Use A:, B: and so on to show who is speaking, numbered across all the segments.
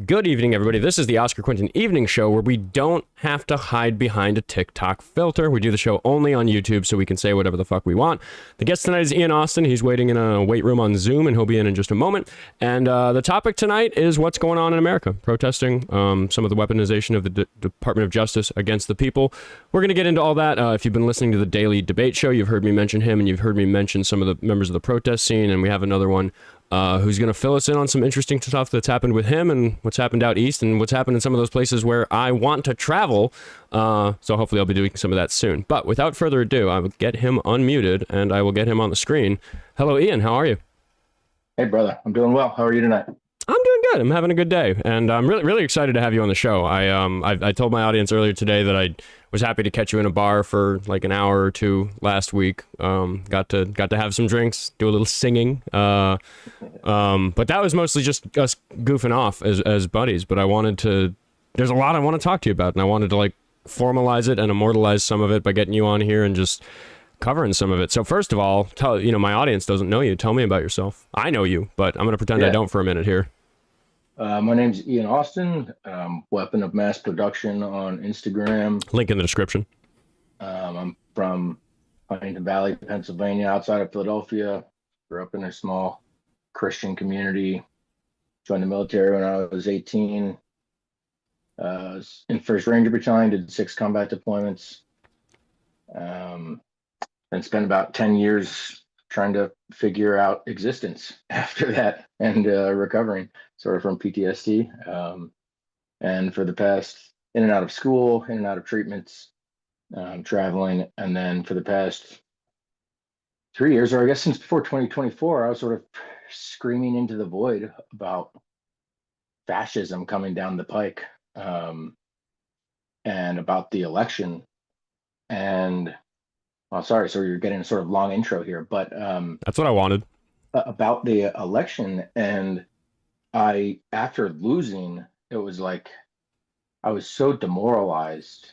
A: Good evening, everybody. This is the Oskar Quentin Evening Show, where we don't have to hide behind a TikTok filter. We do the show only on YouTube, so we can say whatever the fuck we want. The guest tonight is Ian Austin. He's waiting in a wait room on Zoom, and he'll be in just a moment. And the topic tonight is what's going on in America, protesting some of the weaponization of the Department of Justice against the people. We're going to get into all that. If you've been listening to the Daily Debate Show, you've heard me mention him, and you've heard me mention some of the members of the protest scene, and we have another one who's going to fill us in on some interesting stuff that's happened with him and what's happened out east and what's happened in some of those places where I want to travel. So hopefully I'll be doing some of that soon. But without further ado, I will get him unmuted and I will get him on the screen. Hello, Ian. How are you?
B: Hey, brother. I'm doing well. How are you tonight?
A: I'm doing good. I'm having a good day, and I'm really excited to have you on the show. I told my audience earlier today that I was happy to catch you in a bar for like an hour or two last week. Got to have some drinks, do a little singing. But that was mostly just us goofing off as buddies. But there's a lot I want to talk to you about, and I wanted to like formalize it and immortalize some of it by getting you on here and just covering some of it. So first of all, my audience doesn't know you. Tell me about yourself. I know you, but I'm going to pretend I don't for a minute here.
B: My name's Ian Austin, weapon of mass production on Instagram.
A: Link in the description.
B: I'm from Huntington Valley, Pennsylvania, outside of Philadelphia. Grew up in a small Christian community. Joined the military when I was 18. Was in 1st Ranger Battalion, did 6 combat deployments. Then spent about 10 years trying to figure out existence after that and recovering sort of from PTSD. And for the past, in and out of school, in and out of treatments, traveling. And then for the past 3 years, or I guess since before 2024, I was sort of screaming into the void about fascism coming down the pike, and about the election. And well, sorry, so you're getting a sort of long intro here, but
A: that's what I wanted.
B: About the election. And after losing, it was like I was so demoralized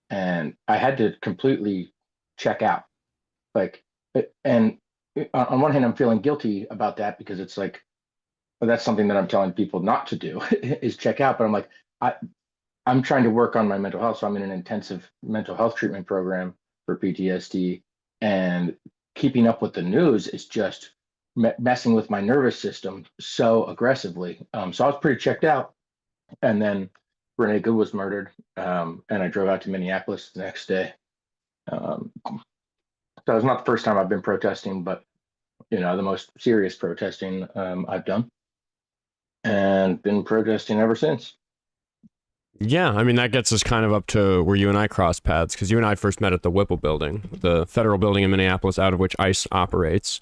B: and I had to completely check out. And on one hand, I'm feeling guilty about that because it's like, well, that's something that I'm telling people not to do is check out. But I'm like, I'm trying to work on my mental health. So I'm in an intensive mental health treatment program for PTSD, and keeping up with the news is just messing with my nervous system so aggressively. So I was pretty checked out. And then Renee Good was murdered, and I drove out to Minneapolis the next day. So it's not the first time I've been protesting, but the most serious protesting I've done, and been protesting ever since.
A: Yeah, I mean, that gets us kind of up to where you and I crossed paths, because you and I first met at the Whipple Building, the federal building in Minneapolis out of which ICE operates,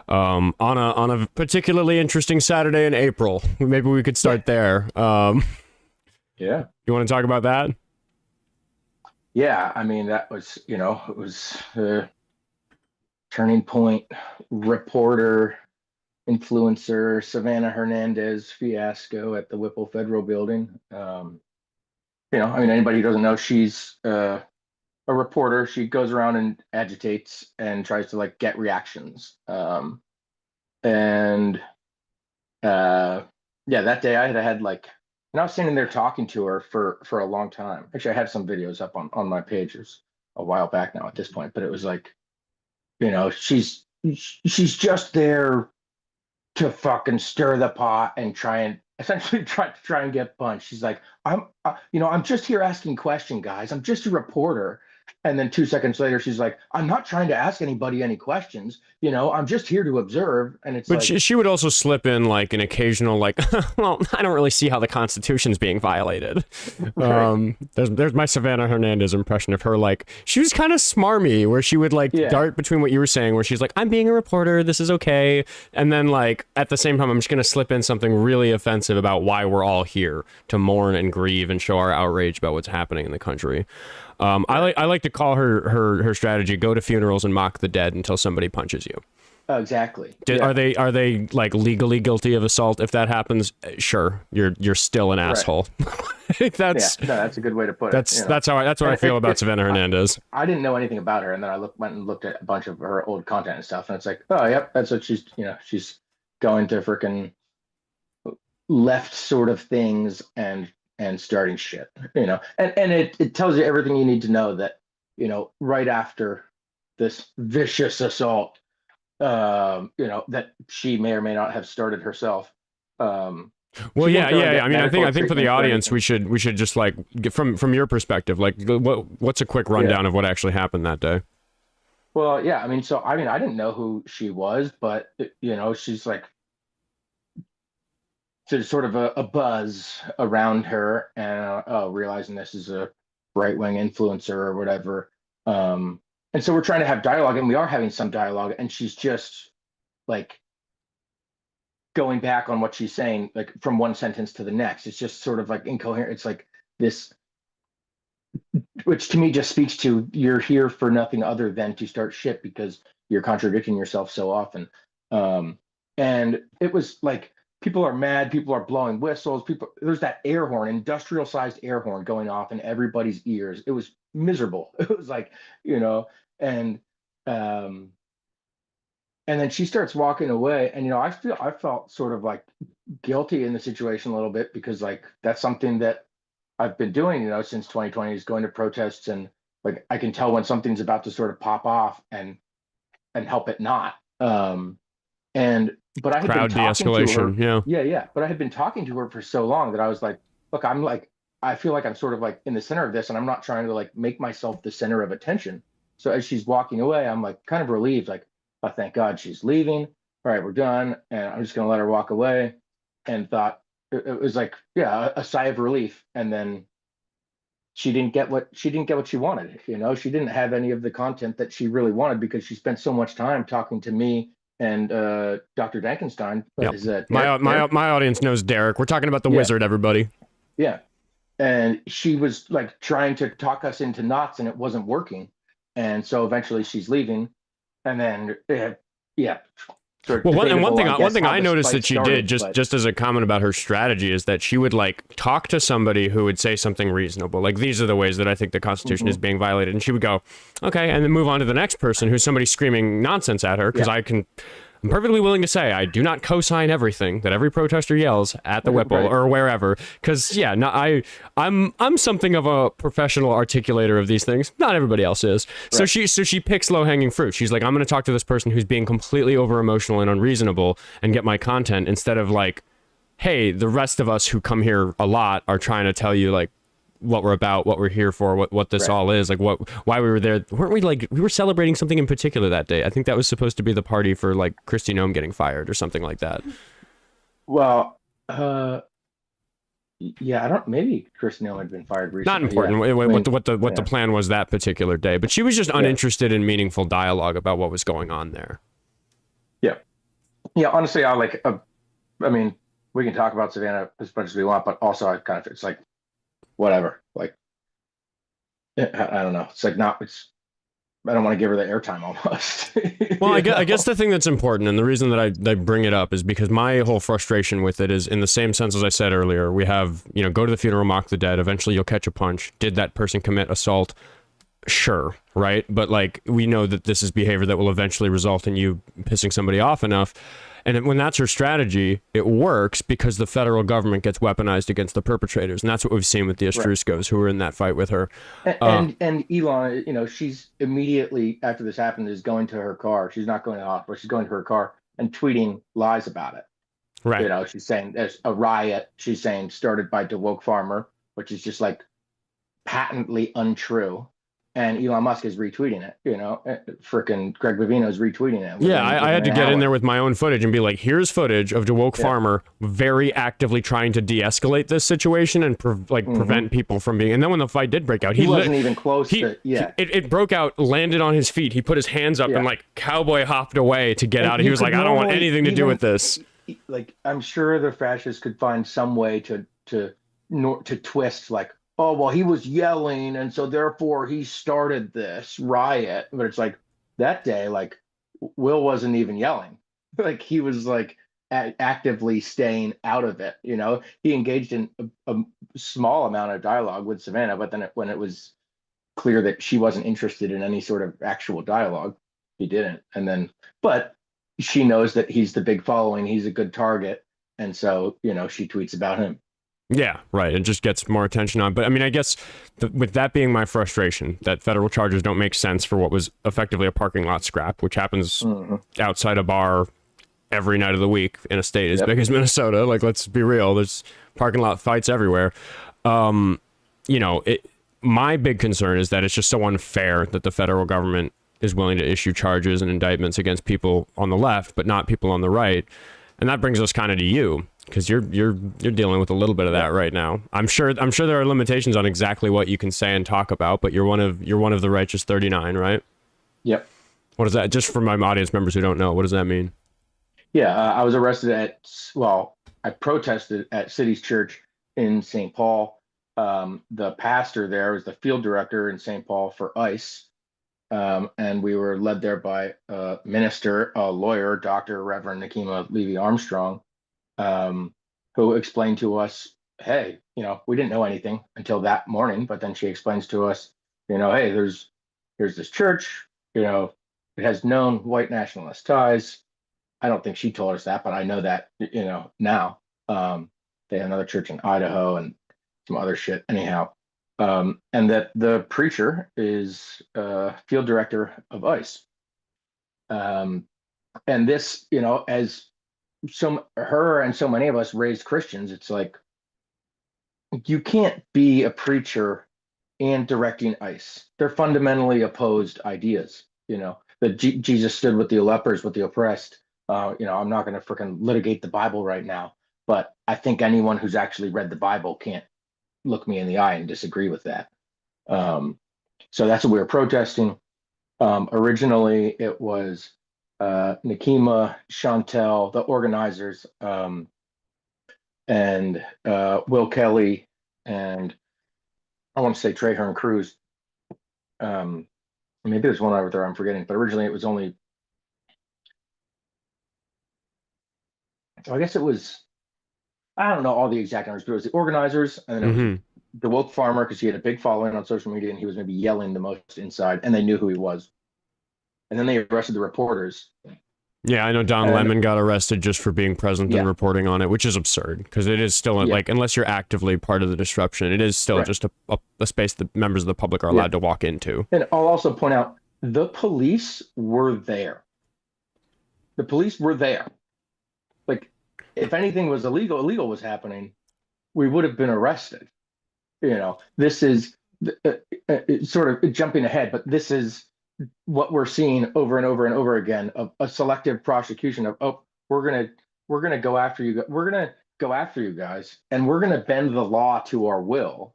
A: on a particularly interesting Saturday in April. Maybe we could start there.
B: Yeah.
A: You want to talk about that?
B: Yeah, I mean, that was, it was a turning point, reporter, influencer, Savannah Hernandez fiasco at the Whipple Federal Building. Anybody who doesn't know, she's a reporter. She goes around and agitates and tries to like get reactions. Yeah, that day I had like, and I was standing there talking to her for a long time. Actually, I have some videos up on my page. It's a while back now at this point, but it was like, she's just there to fucking stir the pot and essentially try and get punched. She's like, I'm just here asking questions, guys. I'm just a reporter. And then 2 seconds later, she's like, I'm not trying to ask anybody any questions. I'm just here to observe. And it's
A: but
B: like,
A: she would also slip in like an occasional like, well, I don't really see how the Constitution's being violated. Right. There's my Savannah Hernandez impression of her. Like, she was kind of smarmy, where she would like dart between what you were saying, where she's like, I'm being a reporter, this is okay. And then like at the same time, I'm just going to slip in something really offensive about why we're all here to mourn and grieve and show our outrage about what's happening in the country. I like to call her strategy: go to funerals and mock the dead until somebody punches you.
B: Exactly.
A: Are they like legally guilty of assault? If that happens, sure, you're still an asshole. That's
B: a good way to put it.
A: That's what I feel about Savannah Hernandez.
B: I didn't know anything about her, and then I went and looked at a bunch of her old content and stuff, and it's like, oh, yep, that's what she's going to freaking left sort of things and starting shit, and it tells you everything you need to know that, right after this vicious assault, that she may or may not have started herself.
A: Well,
B: She
A: yeah,
B: didn't go and
A: yeah.
B: get
A: I mean,
B: medical
A: I think for the
B: treatment or
A: audience,
B: anything.
A: we should just like get from your perspective, like what's a quick rundown of what actually happened that day?
B: Well, yeah, I mean, so I mean, I didn't know who she was, but she's like, there's sort of a buzz around her, and realizing this is a right wing influencer or whatever. And so we're trying to have dialogue, and we are having some dialogue, and she's just like going back on what she's saying, like from one sentence to the next. It's just sort of like incoherent. It's like this, which to me just speaks to, you're here for nothing other than to start shit because you're contradicting yourself so often. And it was like, people are mad, people are blowing whistles, there's that air horn, industrial sized air horn going off in everybody's ears. It was miserable. It was like, you know, and um and then she starts walking away, and I felt sort of like guilty in the situation a little bit, because like that's something that I've been doing, since 2020, is going to protests, and like I can tell when something's about to sort of pop off, and help it not. And but I had been
A: Crowd
B: talking to her.
A: de-escalation. Yeah.
B: Yeah, yeah. But I had been talking to her for so long that I was like, look, I feel like I'm sort of like in the center of this, and I'm not trying to like make myself the center of attention. So as she's walking away, I'm like kind of relieved, like, oh, thank God she's leaving. All right, we're done, and I'm just gonna let her walk away. And thought it was like, yeah, a sigh of relief. And then she didn't get what she wanted. She didn't have any of the content that she really wanted, because she spent so much time talking to me and Dr. Dankenstein.
A: Yep.
B: Is that
A: My audience knows Derek. We're talking about the
B: Yeah,
A: wizard, everybody.
B: yeah. And she was like trying to talk us into knots, and it wasn't working. And so eventually she's leaving, and then yeah, sort of
A: Well, one
B: debatable,
A: thing
B: I
A: one
B: guess,
A: thing
B: how
A: I
B: this
A: noticed
B: fight
A: that she did,
B: started, but
A: just as a comment about her strategy, is that she would like talk to somebody who would say something reasonable, like these are the ways that I think the Constitution is
B: mhm,
A: being violated, and she would go, okay, and then move on to the next person who's somebody screaming nonsense at her, because
B: yeah,
A: I'm perfectly willing to say I do not co-sign everything that every protester yells at the Whipple
B: right,
A: or wherever, because yeah, no, I'm something of a professional articulator of these things. Not everybody else is. So
B: right,
A: she picks low-hanging fruit. She's like, I'm going to talk to this person who's being completely over-emotional and unreasonable and get my content, instead of like, hey, the rest of us who come here a lot are trying to tell you like what we're about, what we're here for, what this
B: right.
A: all is, like why we were there. Weren't we like, we were celebrating something in particular that day? I think that was supposed to be the party for like Kristi Noem getting fired or something like that.
B: Well, yeah, I don't. Maybe Chris Neal had been fired
A: Not
B: recently. Yeah,
A: important
B: I mean,
A: what the
B: yeah,
A: plan was that particular day, but she was just
B: yeah,
A: uninterested in meaningful dialogue about what was going on there.
B: yeah, yeah. Honestly, I like. I mean, we can talk about Savannah as much as we want, but also I kind of, it's like whatever. Like, I don't know. It's like not. I don't want to give her the airtime almost.
A: Well, I guess the thing that's important, and the reason that I bring it up, is because my whole frustration with it is in the same sense as I said earlier. We have, go to the funeral, mock the dead. Eventually, you'll catch a punch. Did that person commit assault? Sure, right? But like, we know that this is behavior that will eventually result in you pissing somebody off enough. And when that's her strategy, it works because the federal government gets weaponized against the perpetrators. And that's what we've seen with the
B: Right.
A: Ostruskos who were in that fight with her. Uh,
B: And Elon, she's immediately after this happened is going to her car. She's not going to the hospital. She's going to her car and tweeting lies about it.
A: right.
B: She's saying there's a riot. She's saying started by DeWoke Farmer, which is just like patently untrue. And Elon Musk is retweeting it. Frickin' Greg Vivino is retweeting it
A: Yeah, I
B: within
A: had to
B: an
A: get in there
B: hour.
A: with my own footage and be like, here's footage of DeWoke
B: Yeah.
A: Farmer very actively trying to de-escalate this situation and
B: Hmm.
A: prevent people from being. And then when the fight did break out,
B: He wasn't even close
A: he,
B: to. Yeah.
A: it broke out, landed on his feet. He put his hands up and
B: Yeah.
A: like cowboy hopped away to get
B: And
A: out. He
B: you
A: was
B: could
A: like, I don't want
B: normally
A: anything to do
B: even
A: with this.
B: like, I'm sure the fascists could find some way to twist, like, oh well, he was yelling and so therefore he started this riot. But it's like that day, like, Will wasn't even yelling. Like, he was like actively staying out of it. He engaged in a small amount of dialogue with Savannah, but then when it was clear that she wasn't interested in any sort of actual dialogue, he didn't. And then, but she knows that he's the big following, he's a good target, And so, she tweets about him.
A: Yeah, right. It just gets more attention on. But I mean, I guess with that being my frustration, that federal charges don't make sense for what was effectively a parking lot scrap, which happens outside a bar every night of the week in a state as big as Minnesota. Like, let's be real. There's parking lot fights everywhere. My big concern is that it's just so unfair that the federal government is willing to issue charges and indictments against people on the left, but not people on the right. And that brings us kind of to you, because you're dealing with a little bit of that right now. I'm sure there are limitations on exactly what you can say and talk about, but you're one of the righteous 39, right?
B: Yep.
A: What is that? Just for my audience members who don't know, what does that mean?
B: Yeah, I was arrested I protested at City's Church in St. Paul. The pastor there was the field director in St. Paul for ICE. And we were led there by a minister, a lawyer, Dr. Reverend Nakima Levy-Armstrong, who explained to us, hey, we didn't know anything until that morning, but then she explains to us, hey, here's this church, it has known white nationalist ties. I don't think she told us that, but I know that, now. They have another church in Idaho and some other shit. Anyhow, and that the preacher is field director of ICE. And this, as her and so many of us raised Christians, it's like, you can't be a preacher and directing ICE. They're fundamentally opposed ideas, that Jesus stood with the lepers, with the oppressed. I'm not going to freaking litigate the Bible right now, but I think anyone who's actually read the Bible can't look me in the eye and disagree with that. So that's what we were protesting. Originally, it was Nakima, Chantel, the organizers, and Will Kelly, and I want to say Traherne Cruz. Maybe there's one over there I'm forgetting, but originally it was only, I guess it was, I don't know all the exact numbers, but it was the organizers, and then it was the woke farmer, because he had a big following on social media and he was maybe yelling the most inside, and they knew who he was. And then they arrested the reporters.
A: Yeah, I know Don Lemon got arrested just for being present and reporting on it, which is absurd, because it is still like, unless you're actively part of the disruption, it is still just a space that members of the public are allowed to walk into.
B: And I'll also point out, the police were there. The police were there. Like, if anything was illegal was happening, we would have been arrested. This is sort of jumping ahead, but this is what we're seeing over and over and over again, of a selective prosecution of, we're gonna go after you. We're gonna go after you guys, and we're gonna bend the law to our will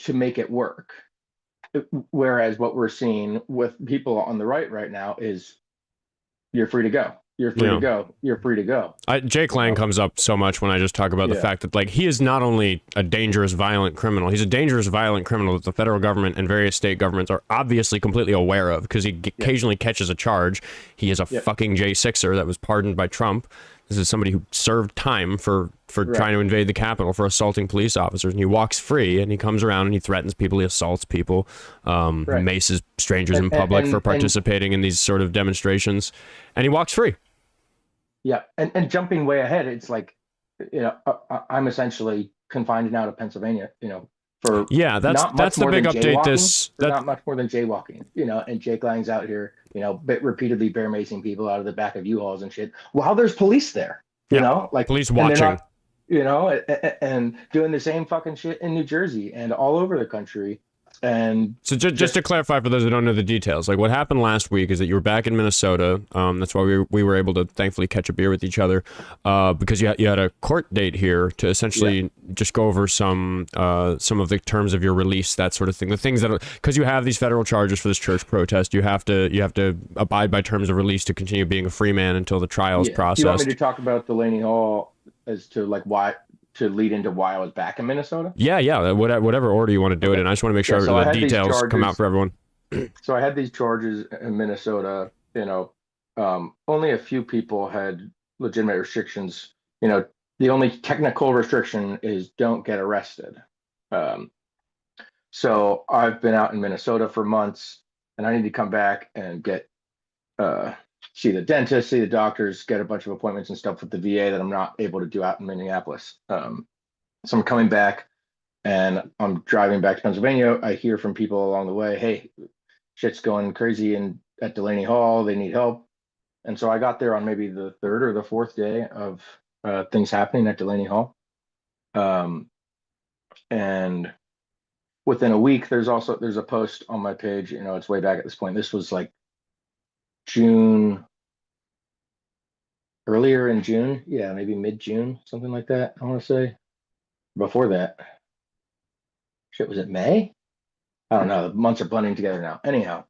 B: to make it work. Whereas what we're seeing with people on the right now is, you're free to go. You're free to go. You're free to go.
A: Jake Lang comes up so much when I just talk about the fact that, like, he is not only a dangerous, violent criminal, he's a dangerous, violent criminal that the federal government and various state governments are obviously completely aware of, because he occasionally catches a charge. He is a fucking J6er that was pardoned by Trump. This is somebody who served time for trying to invade the Capitol, for assaulting police officers, and he walks free, and he comes around and he threatens people, he assaults people, maces strangers in public for participating in these sort of demonstrations, and he walks free.
B: Yeah, and jumping way ahead, it's like, I'm essentially confined now to Pennsylvania, for
A: that's the big update.
B: Not much more than jaywalking, and Jake Lang's out here, repeatedly bear macing people out of the back of U-Hauls and shit, while there's police there, like
A: police watching,
B: and doing the same fucking shit in New Jersey and all over the country. And
A: so just to clarify for those who don't know the details, like, what happened last week is that you were back in Minnesota. That's why we were able to thankfully catch a beer with each other, because you had a court date here to essentially just go over some of the terms of your release, that sort of thing. The things that, because you have these federal charges for this church protest, you have to abide by terms of release to continue being a free man until the trial is processed.
B: Do you want me to talk about Delaney Hall as to, like, why, to lead into why I was back in Minnesota?
A: Yeah. Whatever order you want to do it in. I just want to make sure the details come out for everyone.
B: So I had these charges in Minnesota. Only a few people had legitimate restrictions. The only technical restriction is don't get arrested. So I've been out in Minnesota for months, and I need to come back and get see the dentist, see the doctors, get a bunch of appointments and stuff with the VA that I'm not able to do out in Minneapolis. So I'm coming back and I'm driving back to Pennsylvania. I hear from people along the way, hey, shit's going crazy in at Delaney Hall. They need help. And so I got there on maybe the third or the fourth day of things happening at Delaney Hall. And within a week, there's a post on my page. It's way back at this point. This was like June, earlier in June. Yeah, maybe mid-June, something like that. I want to say before that. Shit, was it May? I don't know. The months are blending together now. Anyhow,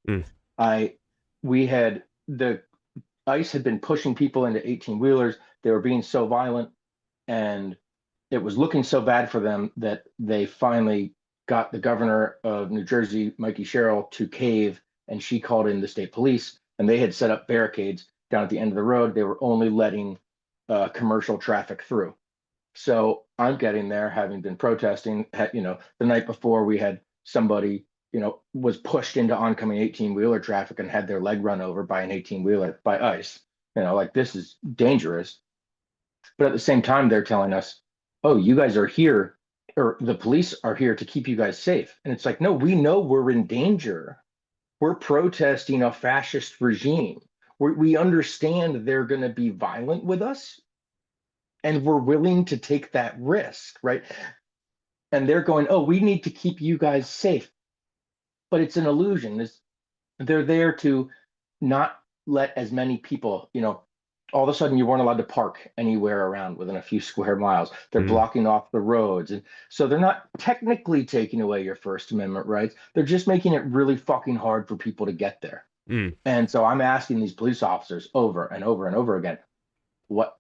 B: I we had the ICE had been pushing people into 18-wheelers. They were being so violent, and it was looking so bad for them that they finally got the governor of New Jersey, Mikey Sherrill, to cave, and she called in the state police, and they had set up barricades down at the end of the road. They were only letting commercial traffic through. So I'm getting there, having been protesting. The night before, we had somebody, was pushed into oncoming 18-wheeler traffic and had their leg run over by an 18-wheeler by ICE. Like, this is dangerous. But at the same time, they're telling us, oh, you guys are here, or the police are here to keep you guys safe. And it's like, no, we know we're in danger. We're protesting a fascist regime. We understand they're going to be violent with us, and we're willing to take that risk, right? And they're going, oh, we need to keep you guys safe. But it's an illusion. They're there to not let as many people, all of a sudden you weren't allowed to park anywhere around within a few square miles. They're blocking off the roads. And so they're not technically taking away your First Amendment rights. They're just making it really fucking hard for people to get there. And so I'm asking these police officers over and over and over again, what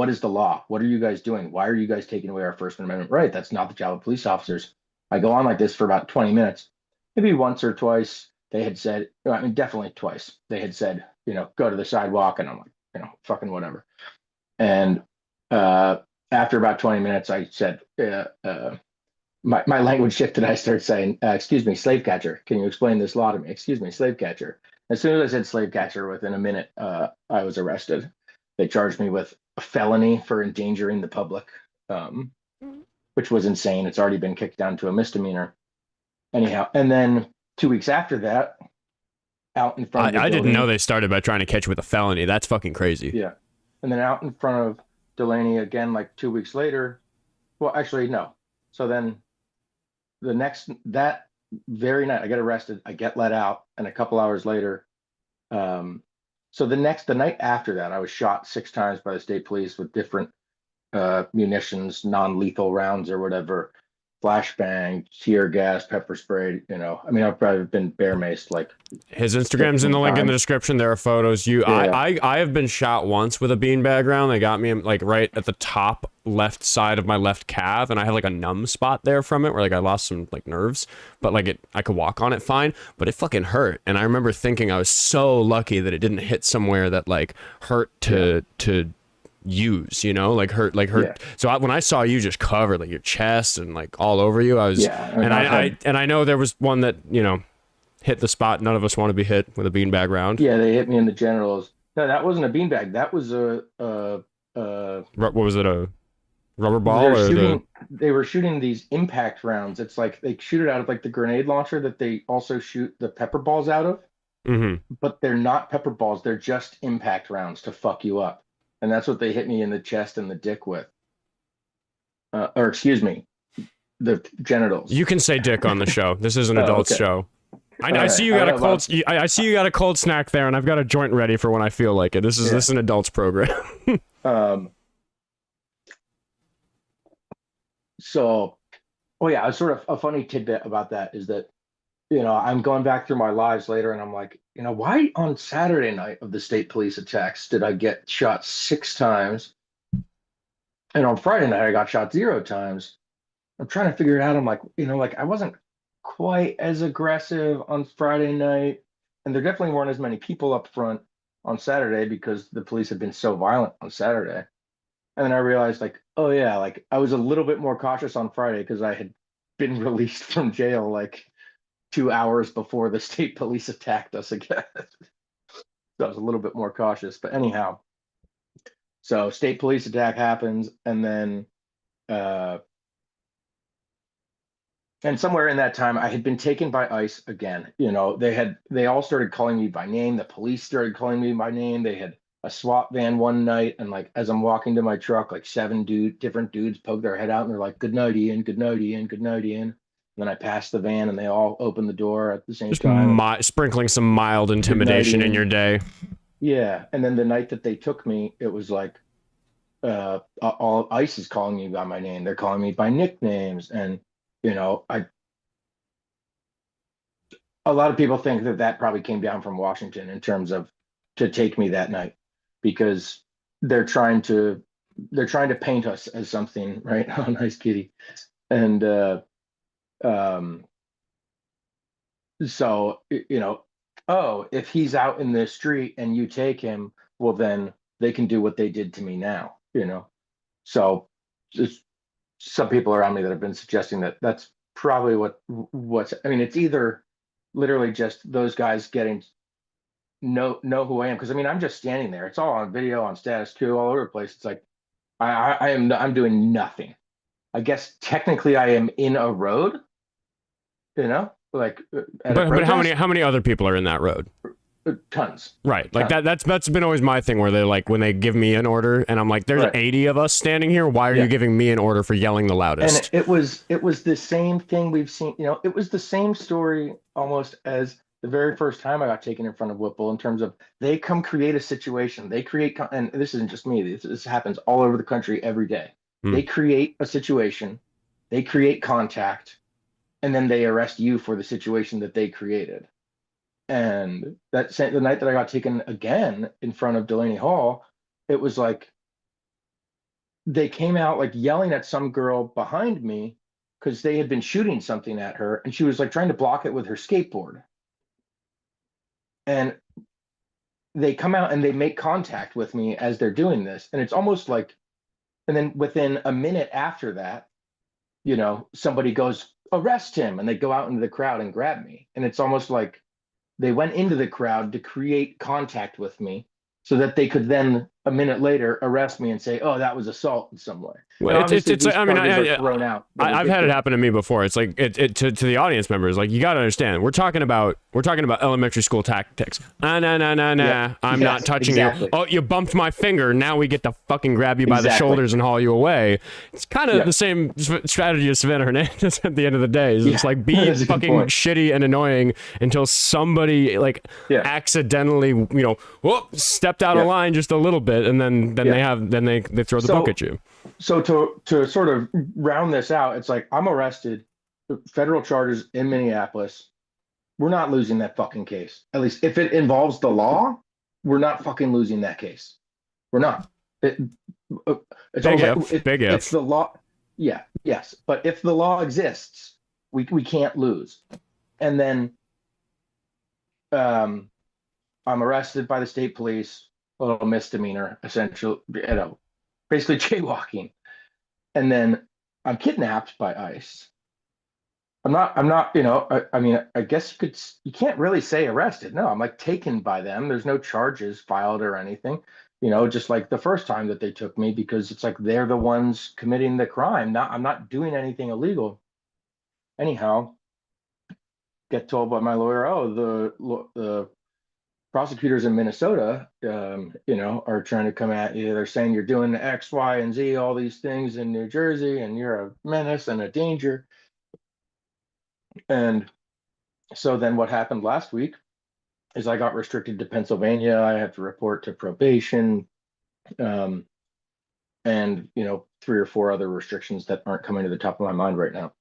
B: is the law? What are you guys doing? Why are you guys taking away our First Amendment right? That's not the job of police officers. I go on like this for about 20 minutes. Maybe once or twice they had said, definitely twice, they had said, go to the sidewalk. And I'm like, fucking whatever. And after about 20 minutes, I said, my language shifted. I started saying, excuse me, slave catcher, can you explain this law to me? Excuse me, slave catcher. As soon as I said slave catcher, within a minute, I was arrested. They charged me with a felony for endangering the public, which was insane. It's already been kicked down to a misdemeanor. Anyhow, and then 2 weeks after that, out in front of the
A: I
B: building,
A: didn't know they started by trying to catch you with a felony. That's fucking crazy.
B: Yeah. And then out in front of Delaney again, like 2 weeks later. Well, actually, no. So then that very night, I get arrested, I get let out, and a couple hours later, so the night after that, I was shot 6 times by the state police with different munitions, non-lethal rounds or whatever, flashbang, tear gas, pepper spray. I've probably been bear maced like.
A: His Instagram's in the link in the description. There are photos. I have been shot once with a beanbag round. They got me like right at the top left side of my left calf, and I had like a numb spot there from it where like I lost some like nerves, but like I could walk on it fine, but it fucking hurt. And I remember thinking I was so lucky that it didn't hit somewhere that like hurt to use, hurt. Yeah. So when I saw you just covered like your chest and like all over you, I was, I know there was one that, hit the spot none of us want to be hit with a beanbag round.
B: Yeah, they hit me in the genitals. No, that wasn't a beanbag. That was
A: what was it, a rubber ball?
B: They were shooting these impact rounds. It's like they shoot it out of like the grenade launcher that they also shoot the pepper balls out of. But they're not pepper balls. They're just impact rounds to fuck you up. And that's what they hit me in the chest and the dick with. Or excuse me, the genitals.
A: You can say dick on the show. This is an adult show. I see you got a cold. I see you got a cold snack there, and I've got a joint ready for when I feel like it. This is an adult's program.
B: So, sort of a funny tidbit about that is that, I'm going back through my lives later, and I'm like, why on Saturday night of the state police attacks did I get shot 6 times, and on Friday night I got shot 0 times? I'm trying to figure it out. I'm like, I wasn't quite as aggressive on Friday night, and there definitely weren't as many people up front on Saturday because the police had been so violent on Saturday. And then I realized, like, oh yeah, like I was a little bit more cautious on Friday because I had been released from jail like 2 hours before the state police attacked us again. So I was a little bit more cautious. But anyhow, so state police attack happens, and then uh, and somewhere in that time, I had been taken by ICE again. They all started calling me by name. The police started calling me by name. They had a SWAT van one night, and like as I'm walking to my truck, like different dudes poke their head out, and they're like, "Good night, Ian. Good night, Ian. Good night, Ian." And then I passed the van, and they all opened the door at the same
A: Just
B: time.
A: sprinkling some mild intimidation in your day.
B: Yeah, and then the night that they took me, it was like all ICE is calling me by my name. They're calling me by nicknames, and a lot of people think that probably came down from Washington in terms of to take me that night because they're trying to paint us as something, right? Oh, nice kitty. And so oh, if he's out in the street and you take him, well then they can do what they did to me now. So just some people around me that have been suggesting that that's probably what's I mean, it's either literally just those guys getting know who I am, because I mean I'm just standing there. It's all on video, on status quo, all over the place. It's like I'm doing nothing. I guess technically I am in a road, like
A: but how many other people are in that road?
B: Tons.
A: Right. Like that's been always my thing, where they're like, when they give me an order and I'm like, there's 80 of us standing here, why are you giving me an order for yelling the loudest?
B: And it was the same thing we've seen, it was the same story almost as the very first time I got taken in front of Whipple, in terms of they come create a situation, and this isn't just me, this happens all over the country every day. They create a situation, they create contact, and then they arrest you for the situation that they created. And the night that I got taken again in front of Delaney Hall, it was like they came out like yelling at some girl behind me because they had been shooting something at her, and she was like trying to block it with her skateboard. And they come out and they make contact with me as they're doing this. And it's almost like, and then within a minute after that, somebody goes, "Arrest him." And they go out into the crowd and grab me. And it's almost like they went into the crowd to create contact with me so that they could then a minute later arrest me and say, "Oh, that was assault in some way."
A: Well, I mean, I've had it happen to me before. It's like to the audience members, like, you got to understand, we're talking about elementary school tactics. I'm not touching you. Oh, you bumped my finger. Now we get to fucking grab you by the shoulders and haul you away. It's kind of the same strategy as Savannah Hernandez at the end of the day. It's like, be fucking shitty and annoying until somebody accidentally, stepped out of line just a little bit, and then they throw the book at you.
B: So to sort of round this out, it's like, I'm arrested, federal charges in Minneapolis. We're not losing that fucking case. At least if it involves the law, we're not fucking losing that case. We're not. It's
A: big if.
B: It's the law. Yeah, yes. But if the law exists, we can't lose. And then I'm arrested by the state police, a little misdemeanor, essentially, basically jaywalking. And then I'm kidnapped by ICE. I'm not, I mean, I guess you can't really say arrested. No, I'm like taken by them. There's no charges filed or anything, just like the first time that they took me, because it's like they're the ones committing the crime. I'm not doing anything illegal. Anyhow, get told by my lawyer, "Oh, the prosecutors in Minnesota, are trying to come at you. They're saying you're doing X, Y, and Z, all these things in New Jersey, and you're a menace and a danger." And so then what happened last week is I got restricted to Pennsylvania. I have to report to probation, and 3 or 4 other restrictions that aren't coming to the top of my mind right now.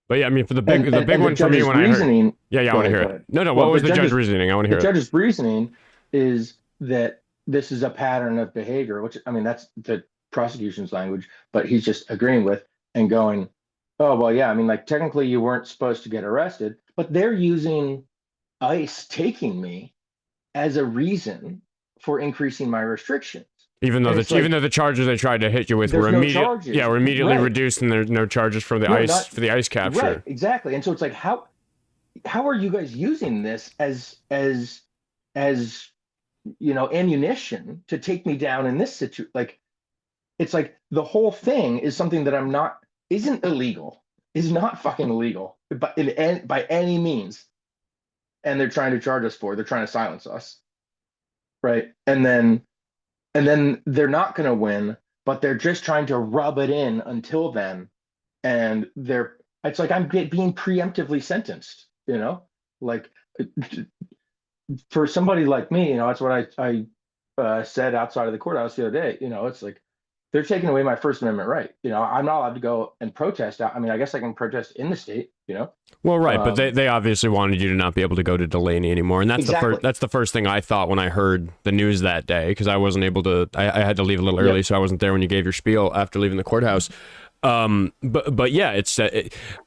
A: But yeah, I mean, for the big one for me when I heard, I want to hear it. No, what was the judge's reasoning? I want to hear it.
B: The judge's reasoning is that this is a pattern of behavior, which, I mean, that's the prosecution's language, but he's just agreeing with and going, "Oh, well, yeah, I mean, like, technically you weren't supposed to get arrested," but they're using ICE taking me as a reason for increasing my restrictions. Even though
A: the charges they tried to hit you with were immediately reduced, and there's no charges for the ICE capture.
B: Right, exactly. And so it's like, how are you guys using this as as ammunition to take me down in this situation. Like, it's like the whole thing is something that isn't illegal, is not fucking illegal, but by any means. And they're trying to charge us for. They're trying to silence us, right? And then they're not going to win, but they're just trying to rub it in until then. And it's like I'm being preemptively sentenced, like for somebody like me, that's what I said outside of the courthouse the other day. It's like they're taking away my First Amendment right. I'm not allowed to go and protest. I mean, I guess I can protest in the state.
A: Well, right, but they obviously wanted you to not be able to go to Delaney anymore, and that's
B: Exactly.
A: that's the first thing I thought when I heard the news that day, because I wasn't able to. I had to leave a little early,
B: Yep.
A: so I wasn't there when you gave your spiel after leaving the courthouse. But yeah,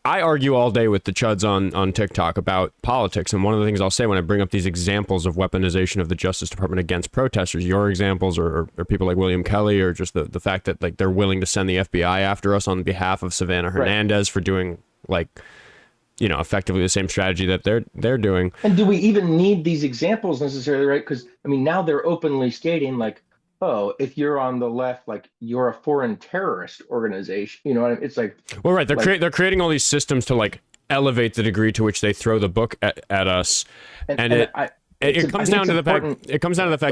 A: I argue all day with the chuds on TikTok about politics, and one of the things I'll say when I bring up these examples of weaponization of the Justice Department against protesters, your examples or people like William Kelly, or just the fact that like they're willing to send the FBI after us on behalf of Savannah Hernandez for doing like effectively the same strategy that they're doing.
B: And do we even need these examples necessarily, right? Because I mean, now they're openly stating like, oh, if you're on the left, like you're a foreign terrorist organization. It's like,
A: well, right, they're creating all these systems to like elevate the degree to which they throw the book at us, and it comes down to the fact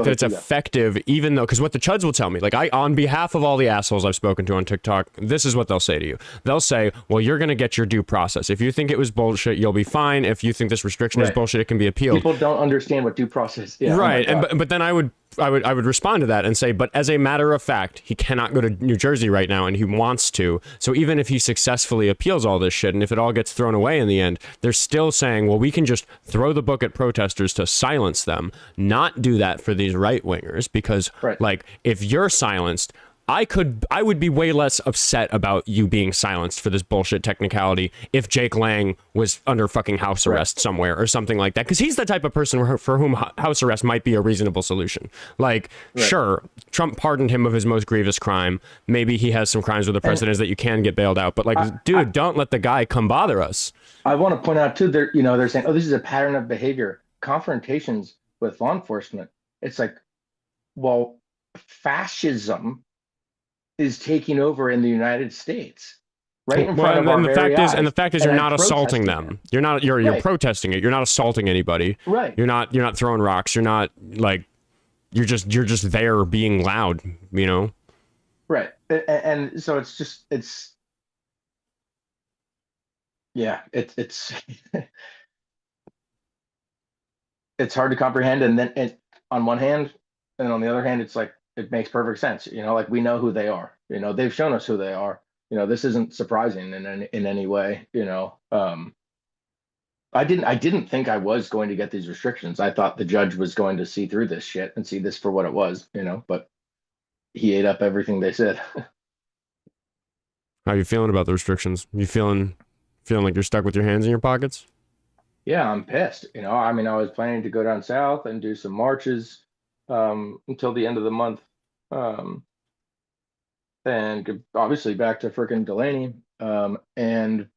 A: that it's effective, even though, because what the chuds will tell me, like on behalf of all the assholes I've spoken to on TikTok, this is what they'll say to you. They'll say, well, you're going to get your due process. If you think it was bullshit, you'll be fine. If you think this restriction is bullshit, it can be appealed.
B: People don't understand what due process is.
A: Right. But then I would respond to that and say, but as a matter of fact, he cannot go to New Jersey right now, and he wants to. So even if he successfully appeals all this shit, and if it all gets thrown away in the end, they're still saying, well, we can just throw the book at protesters to silence them, not do that for these right wingers, because like if you're silenced, I would be way less upset about you being silenced for this bullshit technicality if Jake Lang was under fucking house arrest somewhere or something like that, because he's the type of person for whom house arrest might be a reasonable solution. Like, sure, Trump pardoned him of his most grievous crime. Maybe he has some crimes with the president that you can get bailed out, but like, dude, don't let the guy come bother us.
B: I want to point out too, they're saying, oh, this is a pattern of behavior, confrontations with law enforcement. It's like, well, fascism is taking over in the United States, right in front of our very eyes.
A: And the fact is, you're not assaulting them. You're protesting it. You're not assaulting anybody.
B: Right.
A: You're not throwing rocks. You're not like, you're just there being loud.
B: Right. And so it's it's hard to comprehend. And then on one hand, and on the other hand, it's like, it makes perfect sense. Like we know who they are. They've shown us who they are. This isn't surprising in any way. I didn't think I was going to get these restrictions. I thought the judge was going to see through this shit and see this for what it was. But he ate up everything they said.
A: How are you feeling about the restrictions? You feeling like you're stuck with your hands in your pockets?
B: Yeah, I'm pissed. I mean, I was planning to go down south and do some marches until the end of the month, and obviously back to frickin' Delaney, and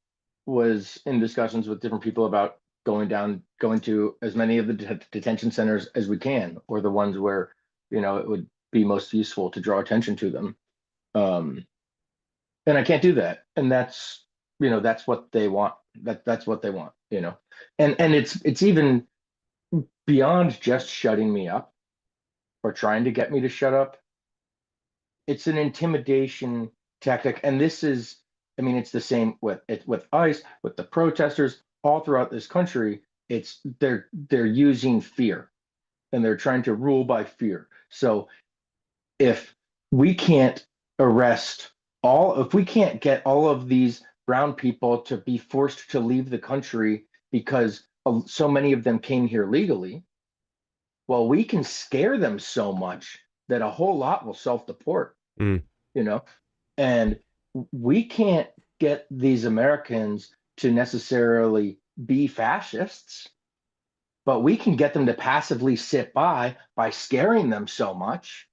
B: was in discussions with different people about going to as many of the detention centers as we can, or the ones where it would be most useful to draw attention to them, and I can't do that, and that's what they want. That's what they want, and it's even beyond just shutting me up or trying to get me to shut up. It's an intimidation tactic. And this is, I mean, it's the same with ICE, with the protesters all throughout this country. They're using fear, and they're trying to rule by fear. So if we can't if we can't get all of these brown people to be forced to leave the country because so many of them came here legally, well, we can scare them so much that a whole lot will self-deport, and we can't get these Americans to necessarily be fascists, but we can get them to passively sit by scaring them so much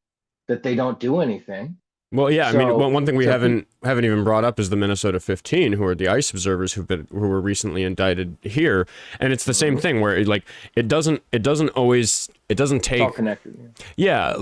B: that they don't do anything.
A: Well, yeah, I mean,
B: So,
A: one thing we
B: so
A: haven't even brought up is the Minnesota 15, who are the ICE observers who were recently indicted here, and it's the same thing where it doesn't always
B: it's
A: take
B: all connected.
A: yeah,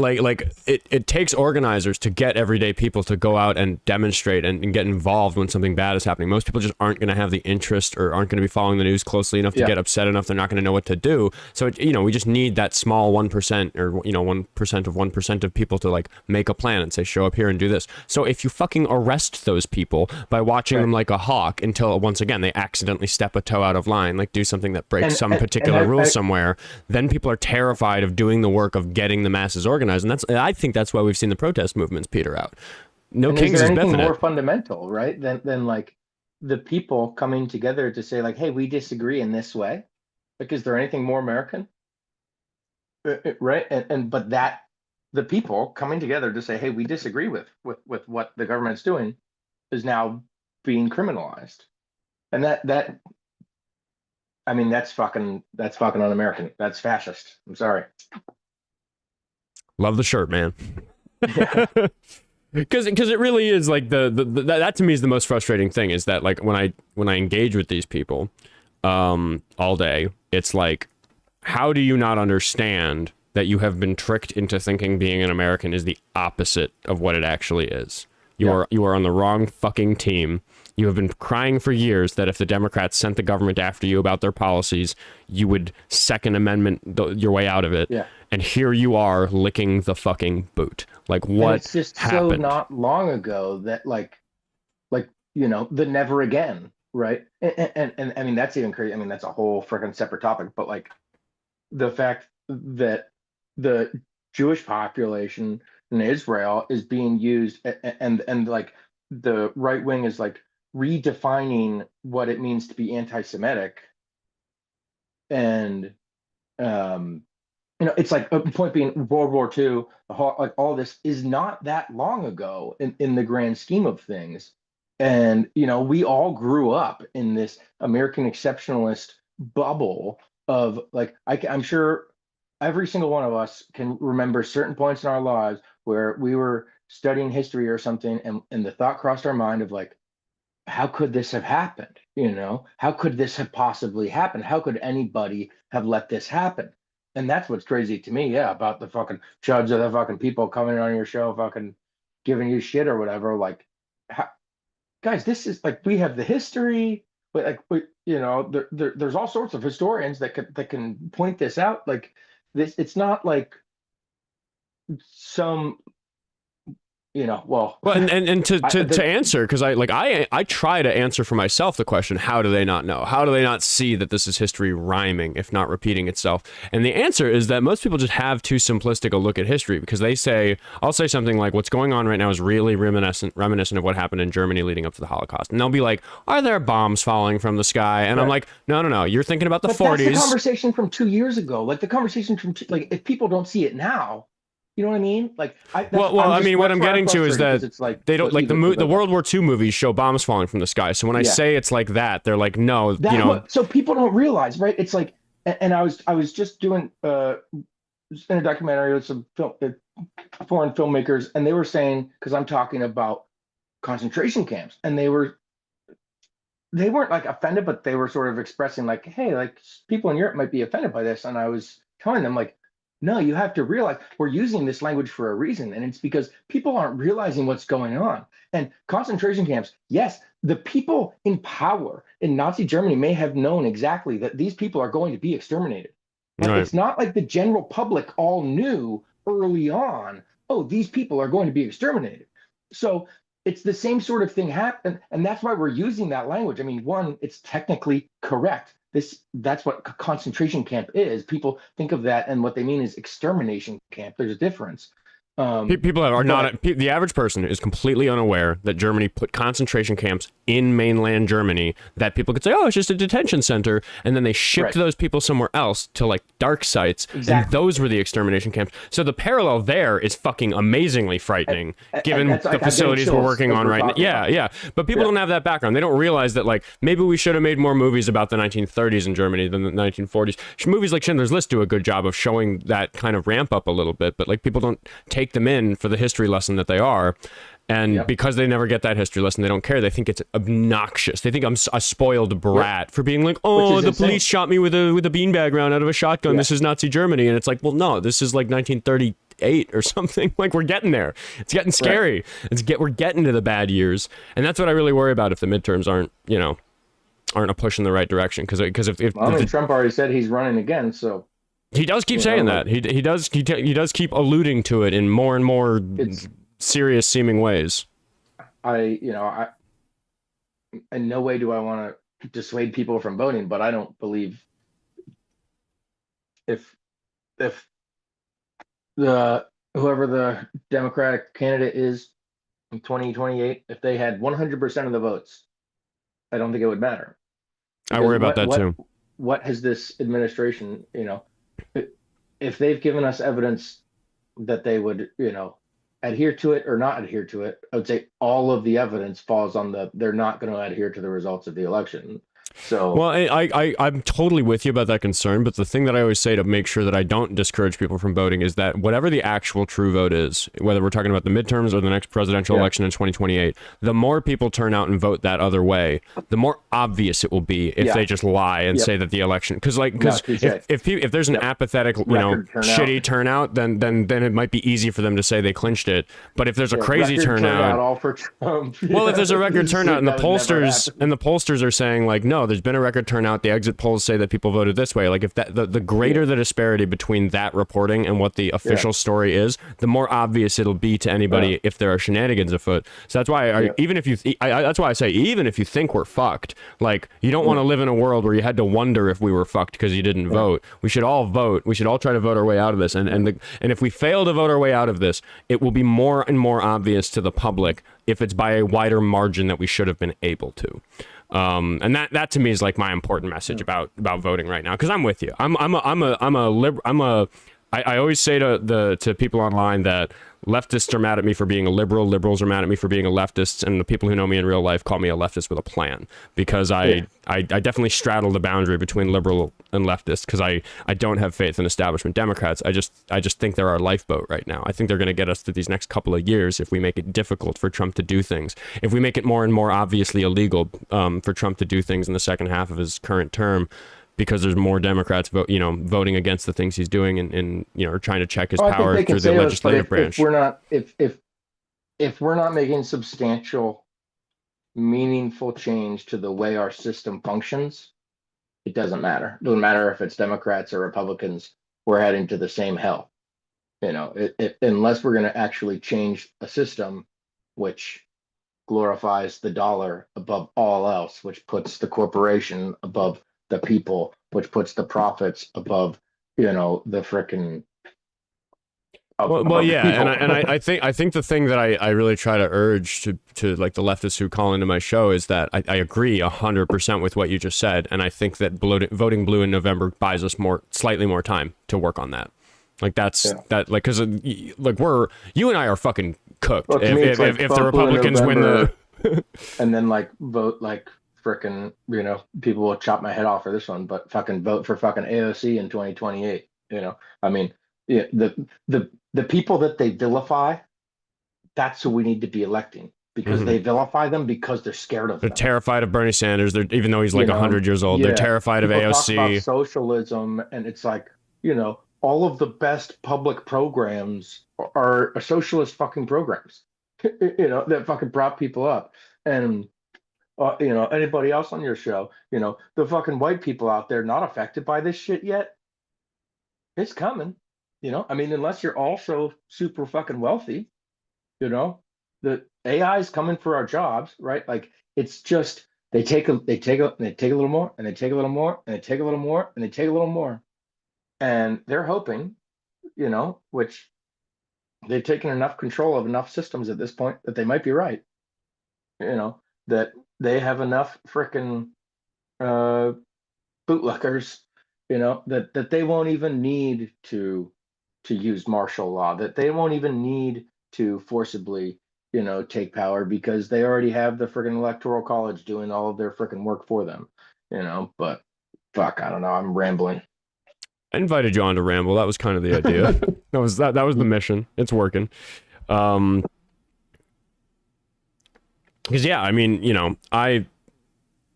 A: it takes organizers to get everyday people to go out and demonstrate and get involved when something bad is happening. Most people just aren't going to have the interest or aren't going to be following the news closely enough to get upset enough. They're not going to know what to do. So, we just need that small 1% or, 1% of 1% of people to like make a plan and say, show up here and do this. So if you fucking arrest those people by watching them like a hawk until once again they accidentally step a toe out of line, like do something that breaks some particular rule somewhere, then people are terrified of doing the work of getting the masses organized. And I think that's why we've seen the protest movements peter out. No kings
B: is
A: is
B: there anything
A: Bethany.
B: more fundamental, right? Than like the people coming together to say like, hey, we disagree in this way. Like, is there anything more American? Right? But that the people coming together to say, hey, we disagree with what the government's doing is now being criminalized. And that I mean, that's fucking un-American. That's fascist. I'm sorry.
A: Love the shirt, man.
B: Yeah.
A: Because it really is like that to me is the most frustrating thing, is that like when I engage with these people all day, it's like, how do you not understand that you have been tricked into thinking being an American is the opposite of what it actually is? You are on the wrong fucking team. You have been crying for years that if the Democrats sent the government after you about their policies, you would Second Amendment your way out of it.
B: Yeah.
A: And here you are licking the fucking boot. Like, what
B: and it's just
A: happened?
B: so not long ago that like the never again, right? And I mean, that's even crazy. I mean, that's a whole freaking separate topic, but like the fact that the Jewish population in Israel is being used and like the right wing is like redefining what it means to be anti-Semitic. And it's like a point being World War II, like all this is not that long ago in the grand scheme of things. And we all grew up in this American exceptionalist bubble of like I'm sure every single one of us can remember certain points in our lives where we were studying history or something, and the thought crossed our mind of like, how could this have happened? How could this have possibly happened? How could anybody have let this happen? And that's what's crazy to me, yeah, about the fucking judge of the fucking people coming on your show, fucking giving you shit or whatever. Like, guys, this is like, we have the history, but like, there's all sorts of historians that can point this out. Like, this, it's not like some well,
A: and to answer, because I try to answer for myself the question, how do they not know? How do they not see that this is history rhyming, if not repeating itself? And the answer is that most people just have too simplistic a look at history, because I'll say something like, what's going on right now is really reminiscent of what happened in Germany leading up to the Holocaust. And they'll be like, are there bombs falling from the sky? And I'm like, no, you're thinking about the 40s.
B: That's the conversation from 2 years ago. Like the conversation from like, if people don't see it now, you know what I mean? Like,
A: I mean, what I'm getting to is that
B: it's like,
A: they don't like the World War II movies show bombs falling from the sky. So when I say it's like that, they're like, no,
B: So people don't realize, right? It's like, and I was just doing in a documentary with some foreign filmmakers, and they were saying, because I'm talking about concentration camps, and they weren't like offended, but they were sort of expressing like, hey, like people in Europe might be offended by this, and I was telling them like, no, you have to realize we're using this language for a reason. And it's because people aren't realizing what's going on. And concentration camps, yes, the people in power in Nazi Germany may have known exactly that these people are going to be exterminated. But It's not like the general public all knew early on, oh, these people are going to be exterminated. So it's the same sort of thing happened. And that's why we're using that language. I mean, one, it's technically correct. That's what concentration camp is. People think of that, and what they mean is extermination camp. There's a difference.
A: People are not, the average person is completely unaware that Germany put concentration camps in mainland Germany, that people could say, oh, it's just a detention center. And then they shipped those people somewhere else to like dark sites. Exactly. And those were the extermination camps. So the parallel there is fucking amazingly frightening, given the facilities we're working on right now. Yeah. But people don't have that background. They don't realize that like, maybe we should have made more movies about the 1930s in Germany than the 1940s. Movies like Schindler's List do a good job of showing that kind of ramp up a little bit, but like people don't take them in for the history lesson that they are. And because they never get that history lesson, they don't care. They think it's obnoxious. They think I'm a spoiled brat for being like, oh, the police shot me with a beanbag round out of a shotgun. This is Nazi Germany. And it's like, well, no, this is like 1938 or something. Like, we're getting there. It's getting scary. We're getting to the bad years. And that's what I really worry about if the midterms aren't a push in the right direction. Because if
B: Trump already said he's running again, so.
A: He does keep saying that. He does keep alluding to it in more and more serious seeming ways.
B: In no way do I want to dissuade people from voting, but I don't believe if whoever the Democratic candidate is in 2028, if they had 100% of the votes, I don't think it would matter.
A: I worry about that too.
B: What has this administration, if they've given us evidence that they would, adhere to it or not adhere to it, I would say all of the evidence falls on they're not going to adhere to the results of the election. So,
A: well, I'm totally with you about that concern, but the thing that I always say to make sure that I don't discourage people from voting is that whatever the actual true vote is, whether we're talking about the midterms or the next presidential election in 2028, the more people turn out and vote that other way, the more obvious it will be if they just lie and say that the election, because if there's an apathetic, shitty turnout, then it might be easy for them to say they clinched it. But if there's a crazy turnout,
B: all for Trump.
A: Well, if there's a record turnout and the pollsters are saying like, no, there's been a record turnout. The exit polls say that people voted this way. Like, if the greater the disparity between that reporting and what the official story is, the more obvious it'll be to anybody if there are shenanigans afoot. So that's why that's why I say, even if you think we're fucked, like, you don't want to live in a world where you had to wonder if we were fucked because you didn't vote. We should all vote. We should all try to vote our way out of this. And if we fail to vote our way out of this, it will be more and more obvious to the public if it's by a wider margin that we should have been able to. And that to me is like my important message about voting right now, because I'm with you. I always say to people online that leftists are mad at me for being a liberal, liberals are mad at me for being a leftist, and the people who know me in real life call me a leftist with a plan, because I definitely straddle the boundary between liberal and leftist, because I don't have faith in establishment Democrats. I just think they're our lifeboat right now. I think they're going to get us through these next couple of years if we make it difficult for Trump to do things. If we make it more and more obviously illegal for Trump to do things in the second half of his current term, because there's more Democrats voting against the things he's doing and trying to check his power through the legislative branch.
B: If we're not making substantial, meaningful change to the way our system functions, it doesn't matter. It doesn't matter if it's Democrats or Republicans. We're heading to the same hell. Unless we're going to actually change a system which glorifies the dollar above all else, which puts the corporation above the people, which puts the profits above, the frickin'.
A: I think the thing that I really try to urge to like the leftists who call into my show is that I agree 100% with what you just said, and I think that voting blue in November buys us slightly more time to work on that. Like because you and I are fucking cooked.
B: Well,
A: if the Republicans win the
B: and then vote frickin', people will chop my head off for this one, but fucking vote for fucking AOC in 2028. The people that they vilify, that's who we need to be electing, because they vilify them because they're scared of them.
A: They're terrified of Bernie Sanders. Even though he's 100 years old, they're terrified of AOC.
B: Talk about socialism, and it's all of the best public programs are socialist fucking programs, that fucking prop people up. And anybody else on your show, the fucking white people out there not affected by this shit yet, it's coming. Unless you're also super fucking wealthy, the AI is coming for our jobs, right? Like, it's just they take a little more, and they take a little more, and they take a little more, and they take a little more, and they're hoping, which they've taken enough control of enough systems at this point that they might be right, that they have enough frickin' bootlickers, that they won't even need to use martial law, that they won't even need to forcibly, take power, because they already have the frickin' electoral college doing all of their frickin' work for them, but fuck, I don't know. I'm rambling.
A: I invited you on to ramble. That was kind of the idea. that was the mission. It's working. Because yeah, I mean, you know, I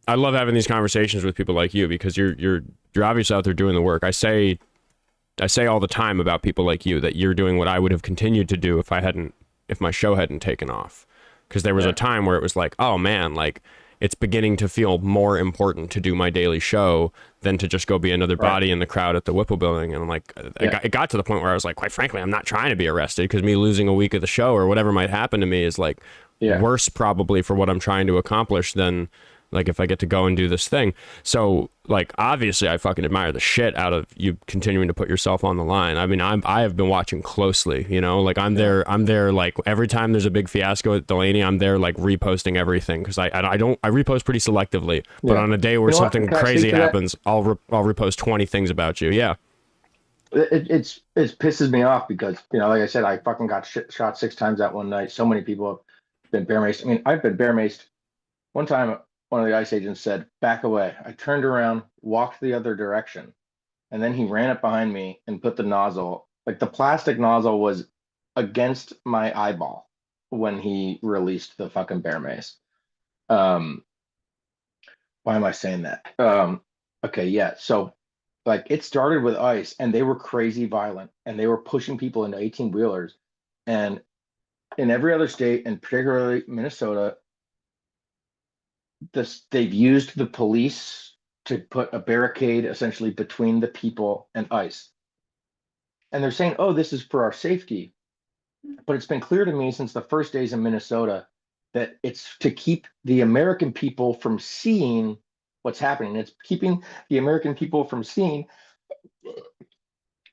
A: love having these conversations with people like you because you're obviously out there doing the work. I say all the time about people like you that you're doing what I would have continued to do if my show hadn't taken off. Because there was a time where it was like, oh man, like it's beginning to feel more important to do my daily show than to just go be another body in the crowd at the Whipple Building. And I'm like, it got to the point where I was like, quite frankly, I'm not trying to be arrested because me losing a week of the show or whatever might happen to me is like worse probably for what I'm trying to accomplish than like if I get to go and do this thing. So like obviously I fucking admire the shit out of you continuing to put yourself on the line. I mean, I have been watching closely, you know, like I'm there like every time there's a big fiasco at Delaney, I'm there like reposting everything because I repost pretty selectively, but on a day where something crazy happens, I'll repost 20 things about you. Yeah.
B: It pisses me off because, you know, like I said, I fucking got shot 6 times that one night. So many people have been bear maced. I mean, I've been bear maced. One time, one of the ICE agents said, "Back away." I turned around, walked the other direction, and then he ran up behind me and put the nozzle, like the plastic nozzle was against my eyeball when he released the fucking bear mace. Um, why am I saying that? Okay, yeah. So like it started with ICE and they were crazy violent and they were pushing people into 18 wheelers. And in every other state, and particularly Minnesota, they've used the police to put a barricade essentially between the people and ICE. And they're saying, oh, this is for our safety. But it's been clear to me since the first days in Minnesota that it's to keep the American people from seeing what's happening. It's keeping the American people from seeing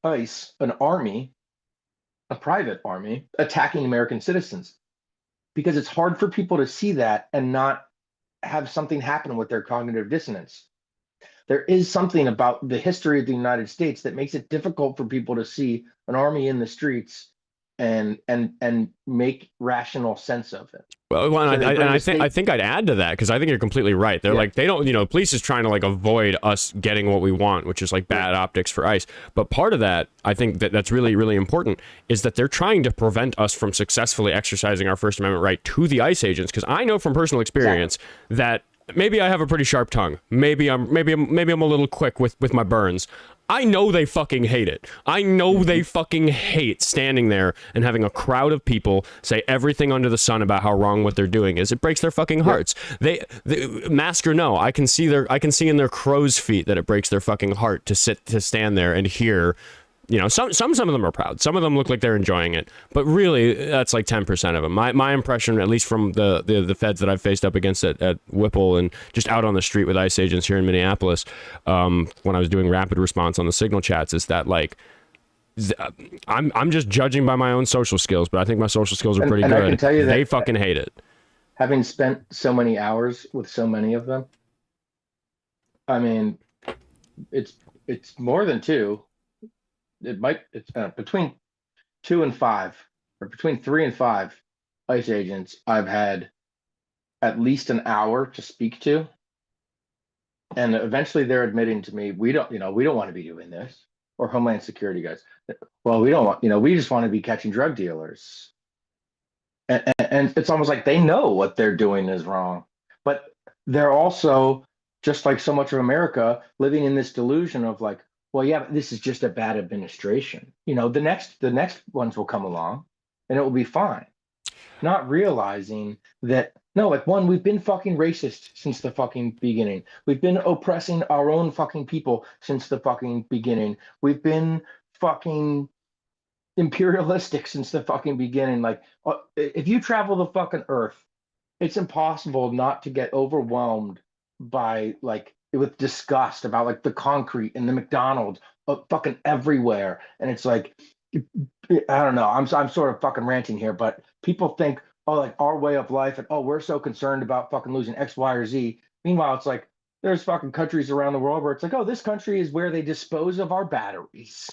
B: ICE, an army, a private army, attacking American citizens. Because it's hard for people to see that and not have something happen with their cognitive dissonance. There is something about the history of the United States that makes it difficult for people to see an army in the streets and make rational sense of it.
A: Well,
B: So
A: I think I'd add to that because I think you're completely right. They're like they don't, you know, police is trying to like avoid us getting what we want, which is like bad optics for ICE. But part of that, I think that's really really important, is that they're trying to prevent us from successfully exercising our First Amendment right to the ICE agents. Because I know from personal experience that maybe I have a pretty sharp tongue. Maybe I'm a little quick with my burns. I know they fucking hate it. I know they fucking hate standing there and having a crowd of people say everything under the sun about how wrong what they're doing is. It breaks their fucking hearts. They mask or no, I can see in their crow's feet that it breaks their fucking heart to stand there and hear. You know, some of them are proud. Some of them look like they're enjoying it, but really, that's like 10% of them. My impression, at least from the feds that I've faced up against at Whipple and just out on the street with ICE agents here in Minneapolis, when I was doing rapid response on the Signal chats, is that like I'm just judging by my own social skills, but I think my social skills are pretty good. I can tell you they fucking hate it.
B: Having spent so many hours with so many of them, I mean, it's more than 2. It's between 2 and 5, or between 3 and 5 ICE agents I've had at least an hour to speak to, and eventually they're admitting to me, we don't want to be doing this. Or Homeland Security guys, well, we don't want, we just want to be catching drug dealers, and it's almost like they know what they're doing is wrong, but they're also, just like so much of America, living in this delusion of like, well, yeah, this is just a bad administration. The next ones will come along and it will be fine. Not realizing that, no, like, one, we've been fucking racist since the fucking beginning. We've been oppressing our own fucking people since the fucking beginning. We've been fucking imperialistic since the fucking beginning. Like, if you travel the fucking earth, it's impossible not to get overwhelmed by like with disgust about like the concrete and the McDonald's fucking everywhere. And it's like, I don't know, I'm sort of fucking ranting here, but people think, oh, like our way of life, and oh, we're so concerned about fucking losing X, Y, or Z. Meanwhile, it's like there's fucking countries around the world where it's like, oh, this country is where they dispose of our batteries.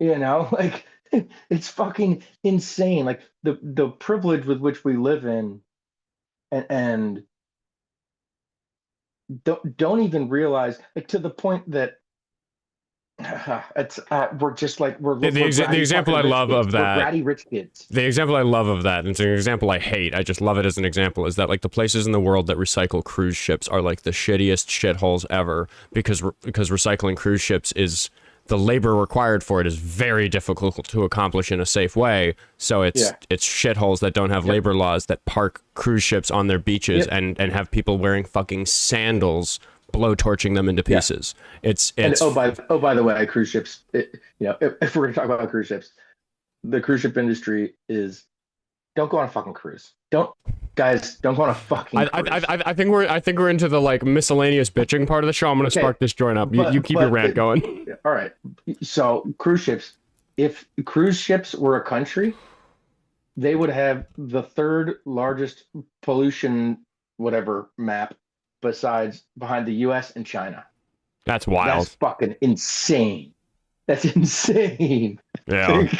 B: Like it's fucking insane. Like the privilege with which we live in, and don't even realize, like, to the point that It's we're just like we're
A: The, the,
B: we're
A: exa- the
B: bratty
A: example I
B: fucking rich
A: love
B: kids.
A: of
B: We're
A: that
B: bratty rich kids.
A: The example I love of that, and it's an example I hate, I just love it as an example, is that like the places in the world that recycle cruise ships are like the shittiest shitholes ever because recycling cruise ships is the labor required for it is very difficult to accomplish in a safe way. So it's shitholes that don't have labor laws that park cruise ships on their beaches and have people wearing fucking sandals blow torching them into pieces. It's
B: And by the way, cruise ships. If we're gonna talk about cruise ships, the cruise ship industry is don't go on a fucking cruise. Don't go on a fucking cruise.
A: I think we're into the like miscellaneous bitching part of the show. I'm gonna spark this joint up. You keep your rant going.
B: All right. So cruise ships, if cruise ships were a country, they would have the third largest pollution whatever map besides behind the US and China.
A: That's wild.
B: That's fucking insane. That's insane.
A: Yeah.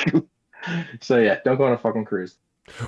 B: So yeah, don't go on a fucking cruise.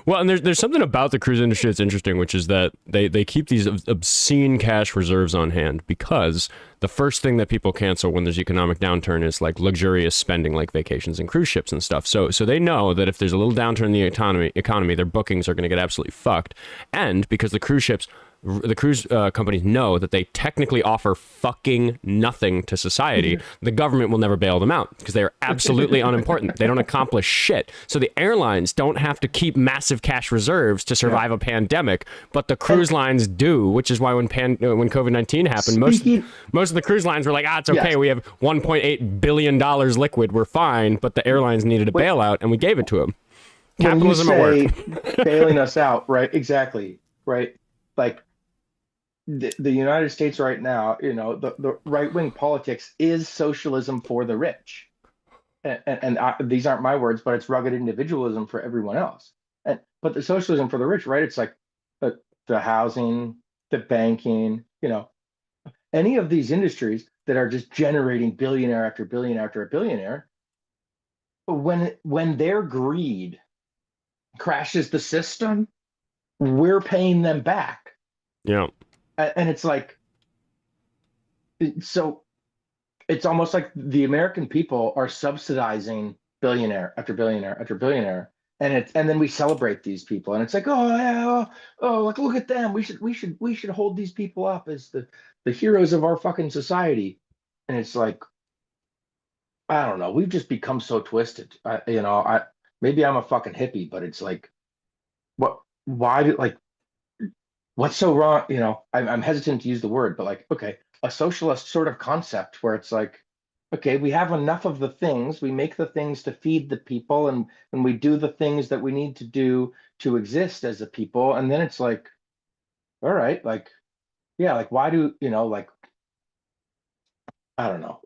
A: Well, and there's something about the cruise industry that's interesting, which is that they keep these obscene cash reserves on hand because the first thing that people cancel when there's economic downturn is like luxurious spending, like vacations and cruise ships and stuff. So they know that if there's a little downturn in the economy, their bookings are going to get absolutely fucked. And because the cruise companies know that they technically offer fucking nothing to society, the government will never bail them out because they are absolutely unimportant. They don't accomplish shit. So the airlines don't have to keep massive cash reserves to survive a pandemic, but the cruise lines do, which is why when COVID-19 happened, most of the cruise lines were like, it's okay, we have $1.8 billion liquid, we're fine, but the airlines needed a bailout, and we gave it to them. Capitalism at work.
B: Bailing us out, right? Exactly, right? Like, the United States right now, the right-wing politics is socialism for the rich. And these aren't my words, but it's rugged individualism for everyone else. But the socialism for the rich, right? It's like the housing, the banking, any of these industries that are just generating billionaire after billionaire after a billionaire. When their greed crashes the system, we're paying them back.
A: Yeah.
B: And it's like, so it's almost like the American people are subsidizing billionaire after billionaire after billionaire, and then we celebrate these people, and it's like, oh yeah, like look at them, we should hold these people up as the heroes of our fucking society, and it's like, I don't know, we've just become so twisted. Maybe I'm a fucking hippie, but it's like, what's so wrong? I'm hesitant to use the word, but like, okay, a socialist sort of concept where it's like, okay, we have enough of the things, we make the things to feed the people, and we do the things that we need to do to exist as a people. And then it's like, all right, like, yeah, like, why do, like, I don't know.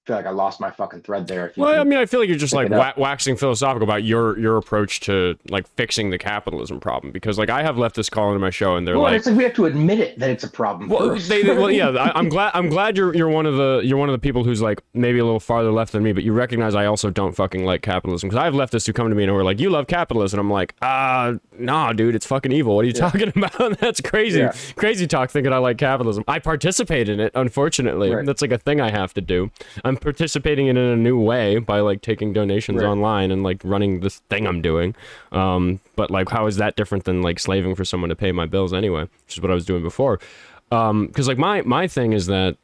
B: Feel like I lost my fucking thread there.
A: I feel like you're just like waxing philosophical about your approach to like fixing the capitalism problem, because like I have leftists calling to my show and they're like,
B: it's like we have to admit it that it's a problem.
A: I'm glad you're one of the people who's like maybe a little farther left than me, but you recognize I also don't fucking like capitalism, because I have leftists who come to me and who are like, you love capitalism, and I'm like, nah, dude, it's fucking evil. What are you talking about? That's crazy, crazy talk. Thinking I like capitalism. I participate in it, unfortunately. Right. That's like a thing I have to do. I'm participating in it in a new way by like taking donations online and like running this thing I'm doing. But like, how is that different than like slaving for someone to pay my bills anyway, which is what I was doing before. Because like my thing is that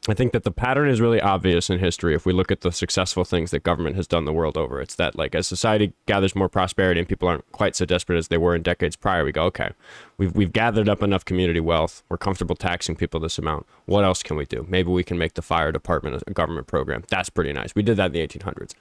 A: I think that the pattern is really obvious in history. If we look at the successful things that government has done the world over, it's that like as society gathers more prosperity and people aren't quite so desperate as they were in decades prior, we go, okay, we've gathered up enough community wealth. We're comfortable taxing people this amount. What else can we do? Maybe we can make the fire department a government program. That's pretty nice. We did that in the 1800s.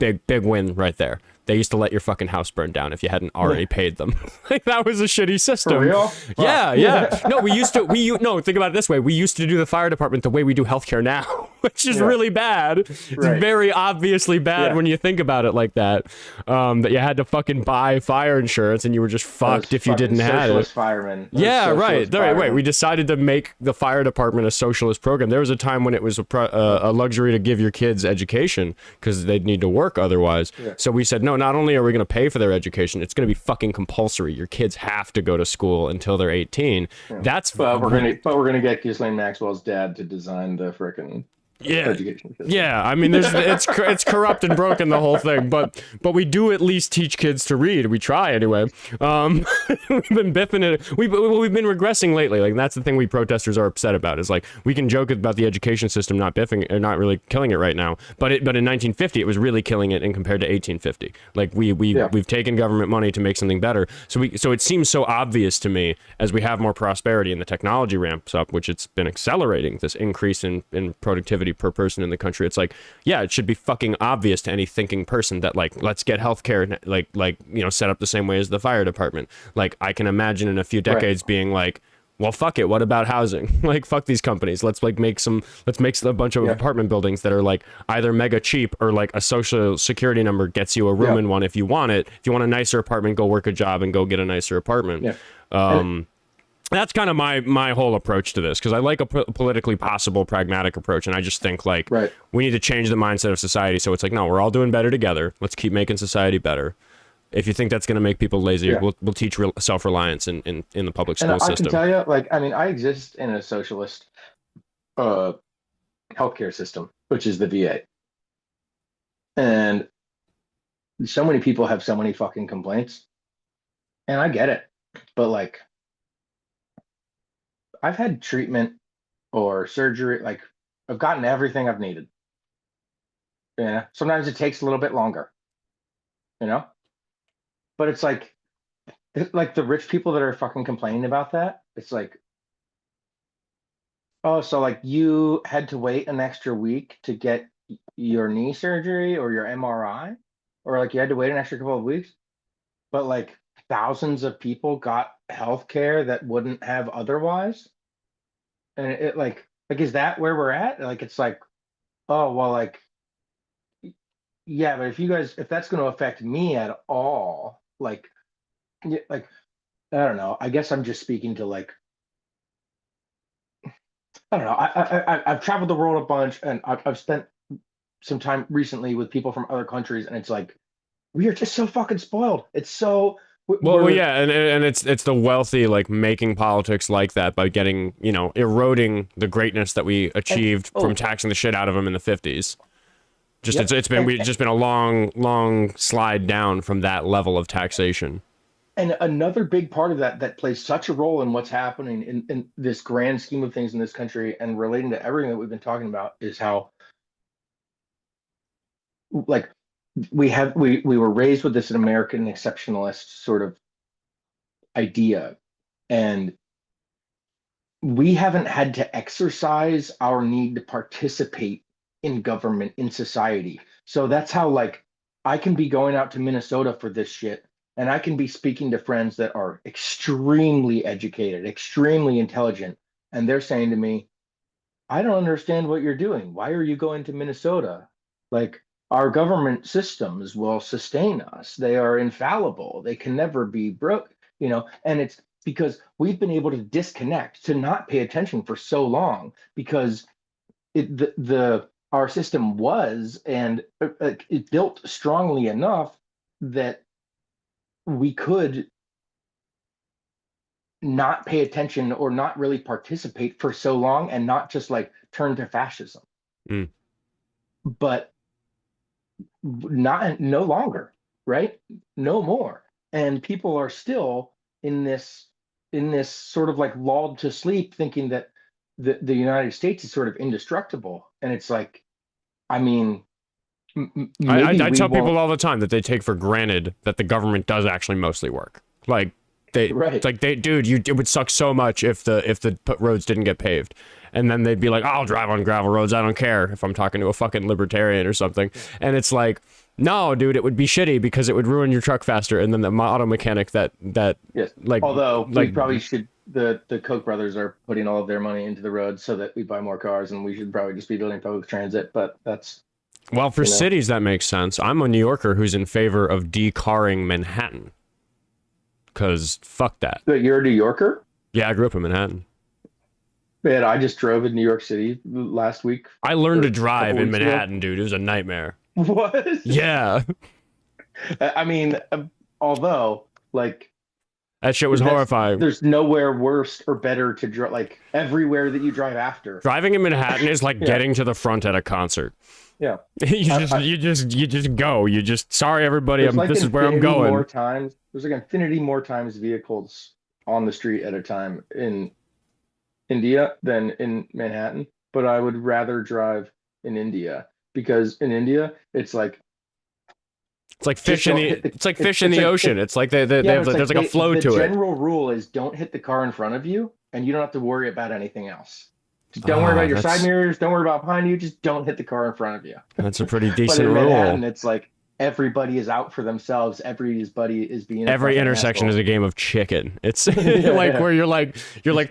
A: Big win right there. They used to let your fucking house burn down if you hadn't already paid them. Like that was a shitty system.
B: For real?
A: Yeah. No, think about it this way. We used to do the fire department the way we do healthcare now, which is really bad. It's very obviously bad when you think about it like that. That you had to fucking buy fire insurance and you were just fucked if you didn't have it.
B: Firemen.
A: Yeah, right. Wait, we decided to make the fire department a socialist program. There was a time when it was a luxury to give your kids education because they'd need to work otherwise. Yeah. So we said, no, not only are we going to pay for their education, it's going to be fucking compulsory. Your kids have to go to school until they're 18. Yeah. That's
B: we're going to get Ghislaine Maxwell's dad to design the frickin'
A: Yeah,
B: education system.
A: yeah. I mean, it's corrupt and broken, the whole thing. But we do at least teach kids to read. We try anyway. We've been biffing it. We've been regressing lately. Like that's the thing we protesters are upset about. Is like we can joke about the education system not biffing or not really killing it right now. But in 1950 it was really killing it, and compared to 1850, like we've taken government money to make something better. So it seems so obvious to me as we have more prosperity and the technology ramps up, which it's been accelerating this increase in productivity per person in the country. It's like, yeah, it should be fucking obvious to any thinking person that like, let's get healthcare set up the same way as the fire department. Like I can imagine in a few decades being like, well, fuck it. What about housing? Like, fuck these companies. Let's make a bunch of apartment buildings that are like either mega cheap or like a social security number gets you a room in one if you want it. If you want a nicer apartment, go work a job and go get a nicer apartment. Yeah. That's kind of my whole approach to this, because I like a politically possible, pragmatic approach, and I just think like we need to change the mindset of society. So it's like, no, we're all doing better together. Let's keep making society better. If you think that's going to make people lazy, we'll teach self-reliance in the public school system.
B: I can tell you, like, I mean, I exist in a socialist healthcare system, which is the VA, and so many people have so many fucking complaints, and I get it, but like, I've had treatment or surgery, like I've gotten everything I've needed. Yeah. Sometimes it takes a little bit longer, but it's like the rich people that are fucking complaining about that. It's like, oh, so like you had to wait an extra week to get your knee surgery or your MRI, or like you had to wait an extra couple of weeks, but like thousands of people got health care that wouldn't have otherwise. And it like is that where we're at? Like it's like, oh well, like yeah, but if that's going to affect me at all, like I don't know. I guess I'm just speaking to like, I don't know. I've traveled the world a bunch, and I've spent some time recently with people from other countries, and it's like we are just so fucking spoiled. It's so
A: well, yeah, and it's the wealthy like making politics like that by getting eroding the greatness that we achieved from taxing the shit out of them in the 50s. It's been a long slide down from that level of taxation.
B: And another big part of that plays such a role in what's happening in this grand scheme of things in this country and relating to everything that we've been talking about is how like we were raised with this American exceptionalist sort of idea, and we haven't had to exercise our need to participate in government, in society. So that's how like I can be going out to Minnesota for this shit, and I can be speaking to friends that are extremely educated, extremely intelligent, and they're saying to me, I don't understand what you're doing. Why are you going to Minnesota? Like, our government systems will sustain us. They are infallible. They can never be broke, and it's because we've been able to disconnect, to not pay attention for so long, because our system was, and it built strongly enough that we could not pay attention or not really participate for so long and not just like turn to fascism. But no longer, right? No more. And people are still in this sort of like lulled to sleep, thinking that the United States is sort of indestructible. And it's like, I mean,
A: I tell people all the time that they take for granted that the government does actually mostly work. Like it would suck so much if the roads didn't get paved. And then they'd be like, I'll drive on gravel roads. I don't care if I'm talking to a fucking libertarian or something. And it's like, no, dude, it would be shitty because it would ruin your truck faster. And then the auto mechanic
B: yes.
A: Like,
B: although we probably should, the Koch brothers are putting all of their money into the roads so that we buy more cars, and we should probably just be building public transit. But that's,
A: well, for cities, that makes sense. I'm a New Yorker who's in favor of de-carring Manhattan. Because fuck that.
B: But you're a New Yorker?
A: Yeah, I grew up in Manhattan.
B: Man, I just drove in New York City last week.
A: I learned to drive in Manhattan, dude. It was a nightmare.
B: What?
A: Yeah.
B: I mean, although, like,
A: That shit was horrifying.
B: There's nowhere worse or better to drive. Like everywhere that you drive after.
A: Driving in Manhattan is like
B: Yeah.
A: getting to the front at a concert.
B: Yeah.
A: you just go. You just sorry everybody.
B: Like
A: this is where I'm going.
B: There's like infinity more times vehicles on the street at a time in India than in Manhattan. But I would rather drive in India because in India it's like
A: fish in the ocean. It's like there's like a flow to it.
B: The general rule is don't hit the car in front of you, and you don't have to worry about anything else. Just don't worry about your side mirrors. Don't worry about behind you. Just don't hit the car in front of you.
A: That's a pretty decent
B: rule. But in
A: rule.
B: Manhattan, it's like everybody is out for themselves. Everybody is being.
A: Every intersection is a game of chicken. It's like where you're like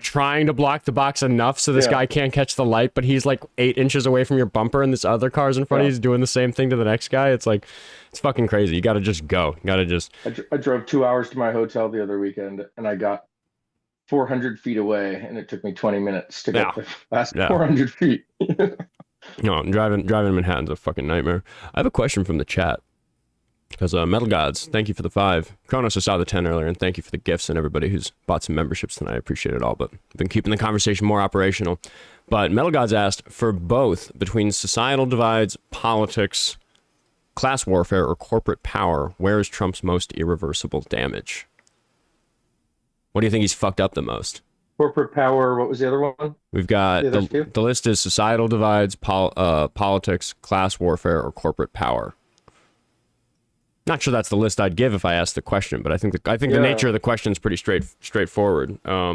A: trying to block the box enough so this guy can't catch the light, but he's like 8 inches away from your bumper, and this other car's in front of you is doing the same thing to the next guy. It's like it's fucking crazy. You got to just go. You got to just.
B: I drove 2 hours to my hotel the other weekend, and I got 400 feet away, and it took me 20 minutes to get the last 400 feet.
A: No, driving in Manhattan's a fucking nightmare. I have a question from the chat. Because Metal Gods, thank you for the 5. Kronos, I saw the 10 earlier, and thank you for the gifts and everybody who's bought some memberships tonight. I appreciate it all, but I've been keeping the conversation more operational. But Metal Gods asked, for both, between societal divides, politics, class warfare, or corporate power, where is Trump's most irreversible damage? What do you think he's fucked up the most?
B: Corporate power, what was the other one?
A: We've got, the list is societal divides, politics, class warfare, or corporate power. Not sure that's the list I'd give if I asked the question, but I think the nature of the question is pretty straightforward.
B: I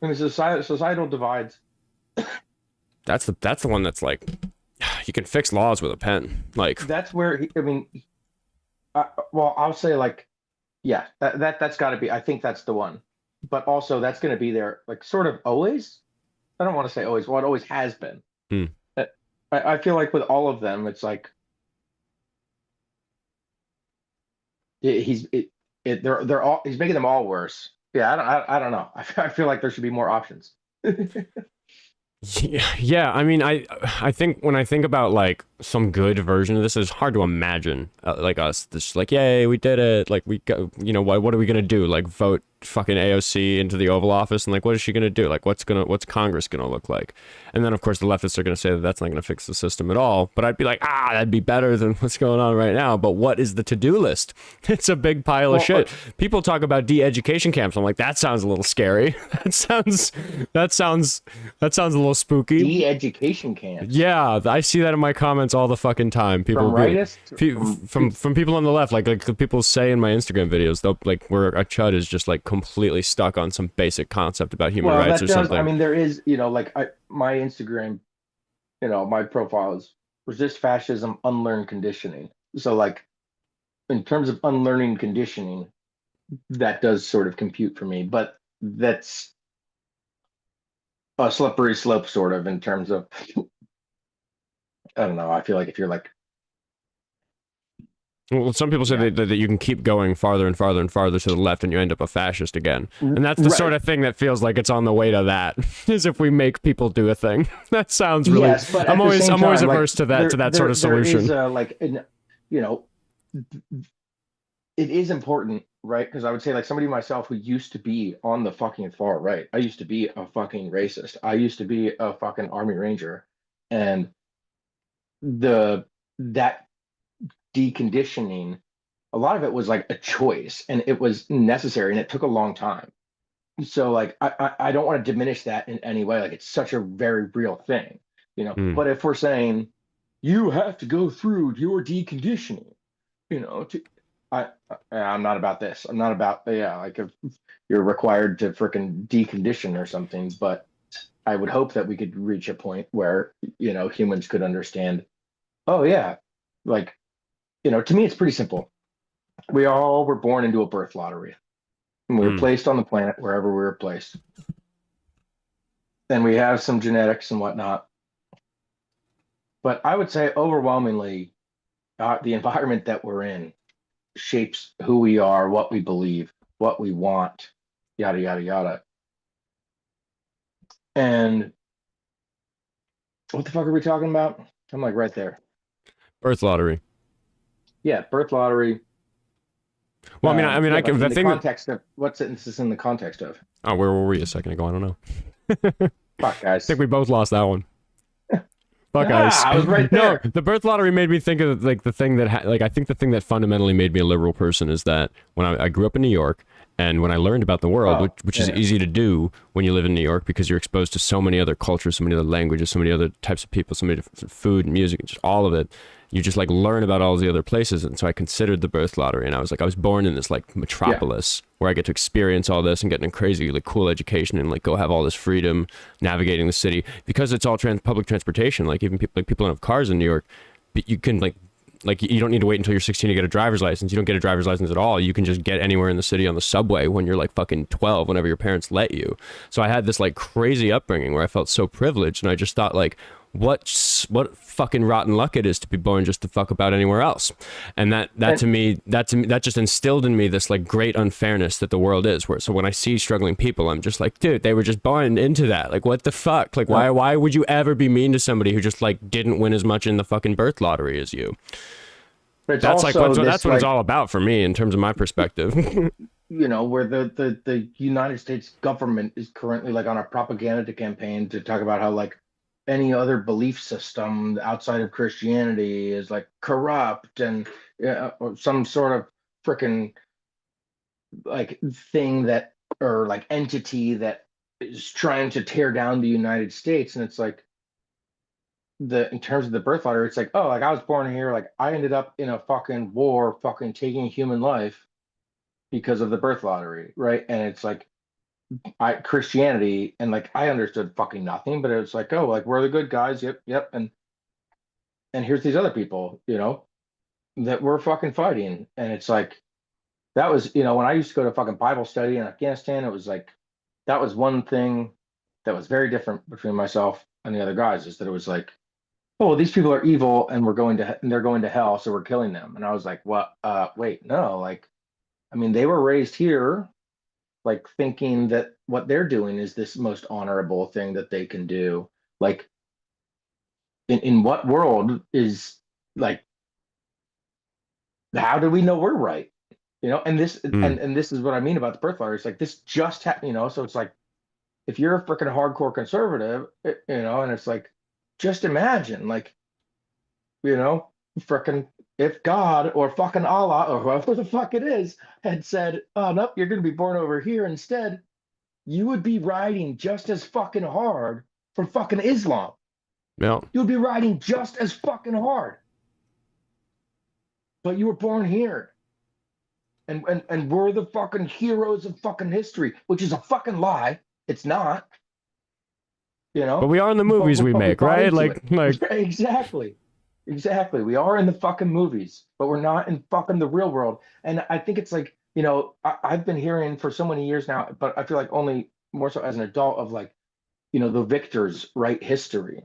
B: mean, societal divides.
A: That's the one that's like, you can fix laws with a pen. Like
B: that's where I'll say like, yeah, that's got to be. I think that's the one, but also that's going to be there like sort of always. I don't want to say always. Well, it always has been. I feel like with all of them, it's like. He's making them all worse. Yeah, I don't know. I feel like there should be more options.
A: Yeah. I mean, I think when I think about like some good version of this, it's hard to imagine like us just like, yay, we did it. Like we go, what are we gonna do? Like vote fucking AOC into the Oval Office, and like what is she gonna do? Like what's Congress gonna look like? And then of course the leftists are gonna say that that's not gonna fix the system at all. But I'd be like, that'd be better than what's going on right now. But what is the to-do list? It's a big pile of shit. People talk about de-education camps. I'm like, that sounds a little scary. That sounds a little spooky.
B: De-education camps.
A: Yeah, I see that in my comments all the fucking time. People from people on the left, like the people say in my Instagram videos, they'll like where a chud is just like completely stuck on some basic concept about human rights or something.
B: I mean, there is, like my Instagram, my profile is resist fascism, unlearn conditioning. So like, in terms of unlearning conditioning, that does sort of compute for me, but that's a slippery slope sort of in terms of, I don't know. I feel like if you're like,
A: well, some people say that you can keep going farther and farther and farther to the left and you end up a fascist again. And that's the sort of thing that feels like it's on the way to that, is if we make people do a thing. That sounds really,
B: yes, but
A: I'm always averse to that sort of solution.
B: It is important, right? Because I would say like somebody myself who used to be on the fucking far right, I used to be a fucking racist. I used to be a fucking Army Ranger. And that deconditioning, a lot of it was like a choice and it was necessary and it took a long time. So like I don't want to diminish that in any way. Like it's such a very real thing, But if we're saying you have to go through your deconditioning, I'm not about this. I'm not about like if you're required to frickin' decondition or something, but I would hope that we could reach a point where humans could understand, oh yeah, like to me it's pretty simple. We all were born into a birth lottery and we were placed on the planet wherever we were placed. Then we have some genetics and whatnot. But I would say overwhelmingly the environment that we're in shapes who we are, what we believe, what we want, yada, yada, yada. And what the fuck are we talking about? I'm like right there.
A: Birth lottery.
B: Yeah, birth lottery.
A: Well, I mean,
B: Yeah,
A: I
B: like
A: can.
B: in
A: The
B: the
A: thing that.
B: context of what's it, this in the context of?
A: Oh, where were we a second ago? I don't know. I
B: Fuck,
A: think
B: guys.
A: we both lost that one. Fuck ice.
B: Ah, I was right
A: No,
B: there.
A: the birth lottery made me think of like the thing that like I think the thing that fundamentally made me a liberal person is that when I grew up in New York and when I learned about the world,
B: Oh,
A: which is
B: yeah.
A: easy to do when you live in New York because you're exposed to so many other cultures, so many other languages, so many other types of people, so many different food, music, just all of it. You just like learn about all the other places, and so I considered the birth lottery, and I was like, I was born in this like
B: Yeah.
A: metropolis where I get to experience all this and get a crazy like cool education and like go have all this freedom navigating the city because it's all public transportation. Like even people don't have cars in New York, but you can like you don't need to wait until you're 16 to get a driver's license. You don't get a driver's license at all. You can just get anywhere in the city on the subway when you're like fucking 12, whenever your parents let you. So I had this like crazy upbringing where I felt so privileged, and I just thought like, what fucking rotten luck it is to be born just to fuck about anywhere else. And that to me that just instilled in me this like great unfairness that the world is. Where so when I see struggling people, I'm just like, dude, they were just born into that. Like what the fuck? Like why would you ever be mean to somebody who just like didn't win as much in the fucking birth lottery as you?
B: But it's
A: That's like
B: also
A: that's what
B: like,
A: it's all about for me in terms of my perspective.
B: where the United States government is currently like on a propaganda campaign to talk about how like any other belief system outside of Christianity is like corrupt and or some sort of freaking like thing that or like entity that is trying to tear down the United States. And it's like in terms of the birth lottery, it's like, oh, like I was born here, like I ended up in a fucking war, fucking taking human life because of the birth lottery, right? And it's like I Christianity, and like I understood fucking nothing, but it's like, oh, like we're the good guys, yep, yep, and here's these other people, that we're fucking fighting, and it's like that was, when I used to go to fucking Bible study in Afghanistan, it was like that was one thing that was very different between myself and the other guys is that it was like, oh, well, these people are evil and they're going to hell, so we're killing them, and I was like, what? Wait, no, like, I mean, they were raised here like thinking that what they're doing is this most honorable thing that they can do. Like in what world is like how do we know we're right? And this
A: Mm.
B: and this is what I mean about the birth lottery. It's like this just happened, so it's like if you're a freaking hardcore conservative, and it's like just imagine like, you know, freaking if God or fucking Allah or whoever the fuck it is had said, oh nope, you're gonna be born over here instead, you would be riding just as fucking hard for fucking Islam.
A: Yeah.
B: You would be riding just as fucking hard. But you were born here. And we're the fucking heroes of fucking history, which is a fucking lie. It's not,
A: But we are in the movies we
B: but we
A: make,
B: bought
A: right?
B: into
A: Like
B: it. Exactly. Exactly. We are in the fucking movies, but we're not in fucking the real world. And I think it's like, I've been hearing for so many years now, but I feel like only more so as an adult of like, the victors write history.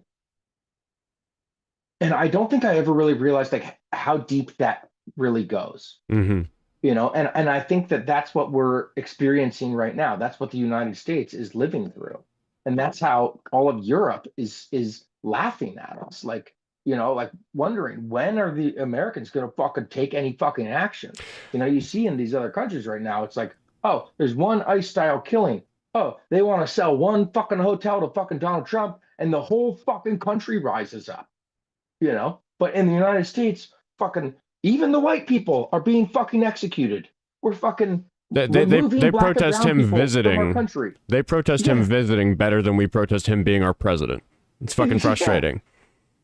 B: And I don't think I ever really realized like how deep that really goes.
A: mm-hmm.
B: And I think that that's what we're experiencing right now. That's what the United States is living through. And that's how all of Europe is laughing at us. Like, like wondering when are the Americans going to fucking take any fucking action? You see in these other countries right now, it's like, oh, there's one ICE style killing. Oh, they want to sell one fucking hotel to fucking Donald Trump, and the whole fucking country rises up. But in the United States, fucking even the white people are being fucking executed. We're fucking removing
A: They
B: black and
A: protest
B: brown
A: him
B: people from our
A: visiting.
B: country.
A: They protest him
B: Yeah,
A: visiting better than we protest him being our president. It's fucking
B: yeah,
A: frustrating.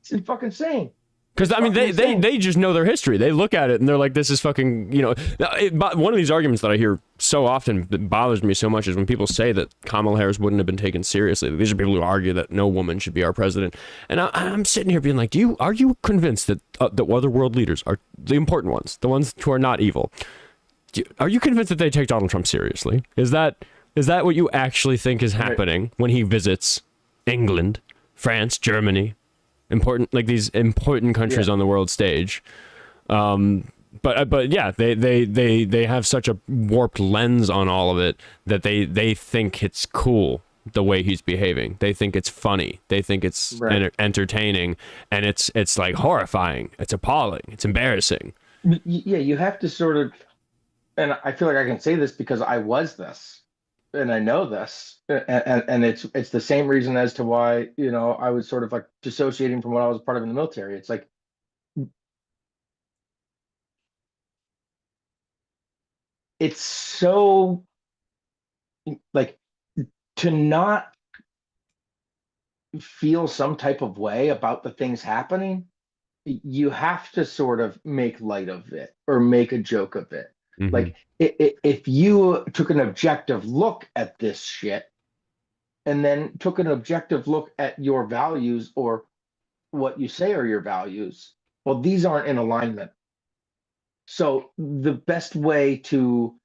B: it's fucking insane.
A: Because
B: It's
A: I mean,
B: fucking insane.
A: they just know their history. They look at it and they're like, "This is fucking." One of these arguments that I hear so often that bothers me so much is when people say that Kamala Harris wouldn't have been taken seriously. These are people who argue that no woman should be our president, and I'm sitting here being like, are you convinced that the other world leaders are the important ones, the ones who are not evil? Are you convinced that they take Donald Trump seriously? Is that what you actually think is happening when he visits England, France, Germany? These important countries on the world stage, but yeah, they have such a warped lens on all of it that they think it's cool the way he's behaving. They think it's funny. They think it's entertaining, and it's like horrifying. It's appalling. It's embarrassing.
B: Yeah, you have to sort of and I feel like I can say this because I was this, and I know this, and it's the same reason as to why, I was sort of like dissociating from what I was part of in the military. It's like it's so like to not feel some type of way about the things happening, you have to sort of make light of it or make a joke of it.
A: Mm-hmm.
B: Like if you took an objective look at this shit and then took an objective look at your values or what you say are your values, well, these aren't in alignment. So the best way to